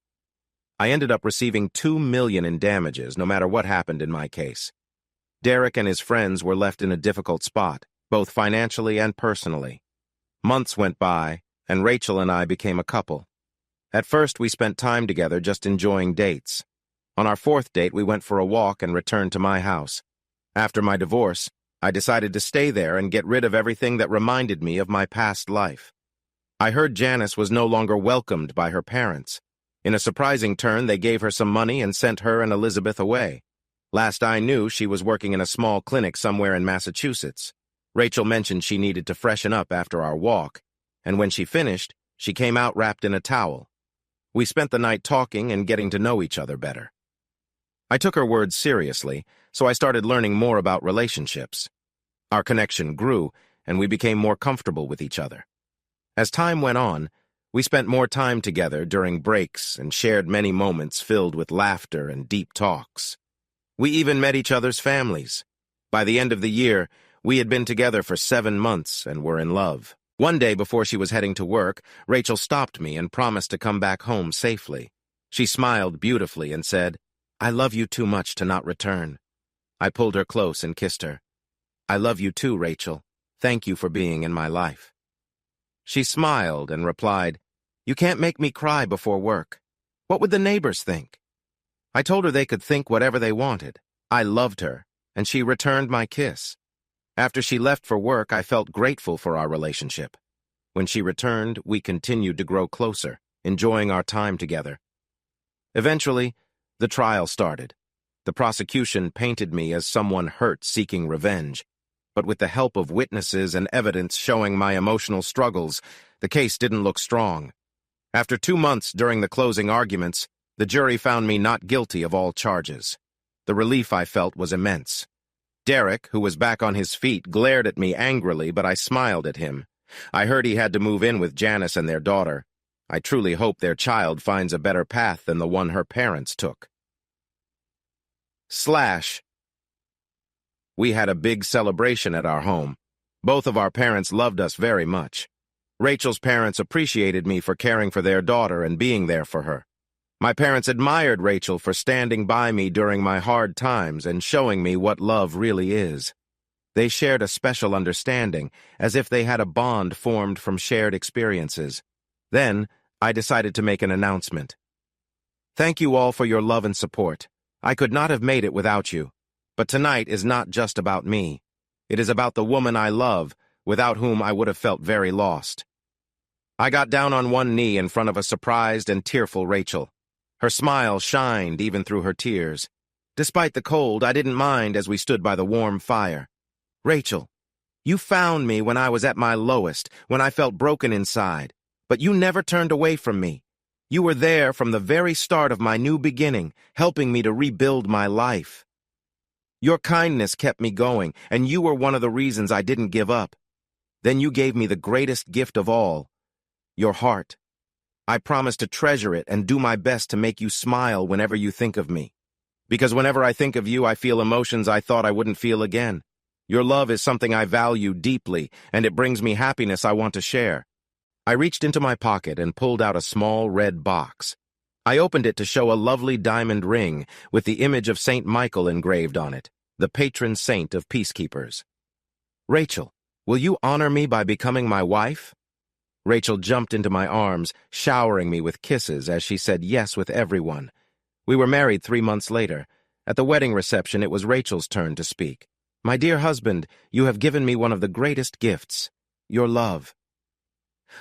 I ended up receiving $2 million in damages, no matter what happened in my case. Derek and his friends were left in a difficult spot, both financially and personally. Months went by, and Rachel and I became a couple. At first, we spent time together just enjoying dates. On our fourth date, we went for a walk and returned to my house. After my divorce, I decided to stay there and get rid of everything that reminded me of my past life. I heard Janice was no longer welcomed by her parents. In a surprising turn, they gave her some money and sent her and Elizabeth away. Last I knew, she was working in a small clinic somewhere in Massachusetts. Rachel mentioned she needed to freshen up after our walk, and when she finished, she came out wrapped in a towel. We spent the night talking and getting to know each other better. I took her words seriously, so I started learning more about relationships. Our connection grew, and we became more comfortable with each other. As time went on, we spent more time together during breaks and shared many moments filled with laughter and deep talks. We even met each other's families. By the end of the year, we had been together for 7 months and were in love. One day before she was heading to work, Rachel stopped me and promised to come back home safely. She smiled beautifully and said, "I love you too much to not return." I pulled her close and kissed her. "I love you too, Rachel. Thank you for being in my life." She smiled and replied, "You can't make me cry before work. What would the neighbors think?" I told her they could think whatever they wanted. I loved her, and she returned my kiss. After she left for work, I felt grateful for our relationship. When she returned, we continued to grow closer, enjoying our time together. Eventually, the trial started. The prosecution painted me as someone hurt seeking revenge, but with the help of witnesses and evidence showing my emotional struggles, the case didn't look strong. After 2 months during the closing arguments, the jury found me not guilty of all charges. The relief I felt was immense. Derek, who was back on his feet, glared at me angrily, but I smiled at him. I heard he had to move in with Janice and their daughter. I truly hope their child finds a better path than the one her parents took. We had a big celebration at our home. Both of our parents loved us very much. Rachel's parents appreciated me for caring for their daughter and being there for her. My parents admired Rachel for standing by me during my hard times and showing me what love really is. They shared a special understanding, as if they had a bond formed from shared experiences. Then, I decided to make an announcement. Thank you all for your love and support. I could not have made it without you. But tonight is not just about me. It is about the woman I love, without whom I would have felt very lost. I got down on one knee in front of a surprised and tearful Rachel. Her smile shined even through her tears. Despite the cold, I didn't mind as we stood by the warm fire. Rachel, you found me when I was at my lowest, when I felt broken inside, but you never turned away from me. You were there from the very start of my new beginning, helping me to rebuild my life. Your kindness kept me going, and you were one of the reasons I didn't give up. Then you gave me the greatest gift of all, your heart. I promise to treasure it and do my best to make you smile whenever you think of me. Because whenever I think of you, I feel emotions I thought I wouldn't feel again. Your love is something I value deeply, and it brings me happiness I want to share. I reached into my pocket and pulled out a small red box. I opened it to show a lovely diamond ring with the image of Saint Michael engraved on it, the patron saint of peacekeepers. Rachel, will you honor me by becoming my wife? Rachel jumped into my arms, showering me with kisses as she said yes with everyone. We were married 3 months later. At the wedding reception, it was Rachel's turn to speak. My dear husband, you have given me one of the greatest gifts, your love.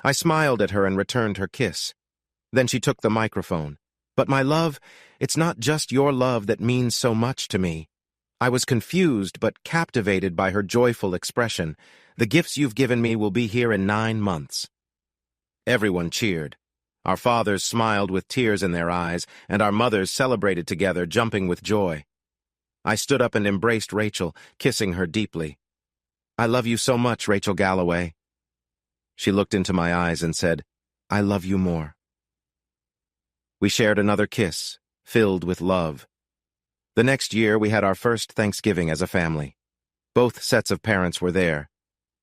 I smiled at her and returned her kiss. Then she took the microphone. But my love, it's not just your love that means so much to me. I was confused but captivated by her joyful expression. The gifts you've given me will be here in 9 months. Everyone cheered. Our fathers smiled with tears in their eyes, and our mothers celebrated together, jumping with joy. I stood up and embraced Rachel, kissing her deeply. I love you so much, Rachel Galloway. She looked into my eyes and said, I love you more. We shared another kiss, filled with love. The next year, we had our first Thanksgiving as a family. Both sets of parents were there.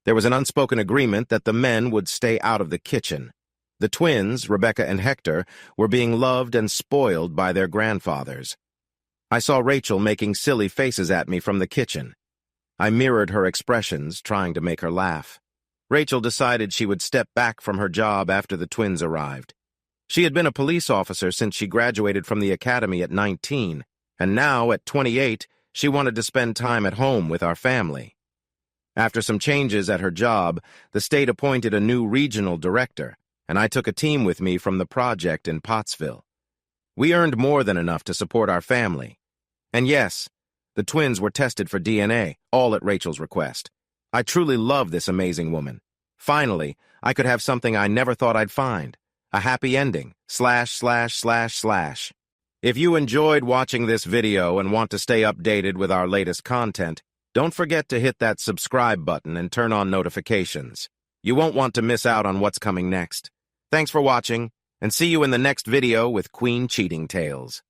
There was an unspoken agreement that the men would stay out of the kitchen. The twins, Rebecca and Hector, were being loved and spoiled by their grandfathers. I saw Rachel making silly faces at me from the kitchen. I mirrored her expressions, trying to make her laugh. Rachel decided she would step back from her job after the twins arrived. She had been a police officer since she graduated from the academy at 19, and now, at 28, She wanted to spend time at home with our family. After some changes at her job, the state appointed a new regional director, and I took a team with me from the project in Pottsville. We earned more than enough to support our family. And yes, the twins were tested for DNA, all at Rachel's request. I truly love this amazing woman. Finally, I could have something I never thought I'd find. A happy ending. /////. If you enjoyed watching this video and want to stay updated with our latest content, don't forget to hit that subscribe button and turn on notifications. You won't want to miss out on what's coming next. Thanks for watching, and see you in the next video with Queen Cheating Tales.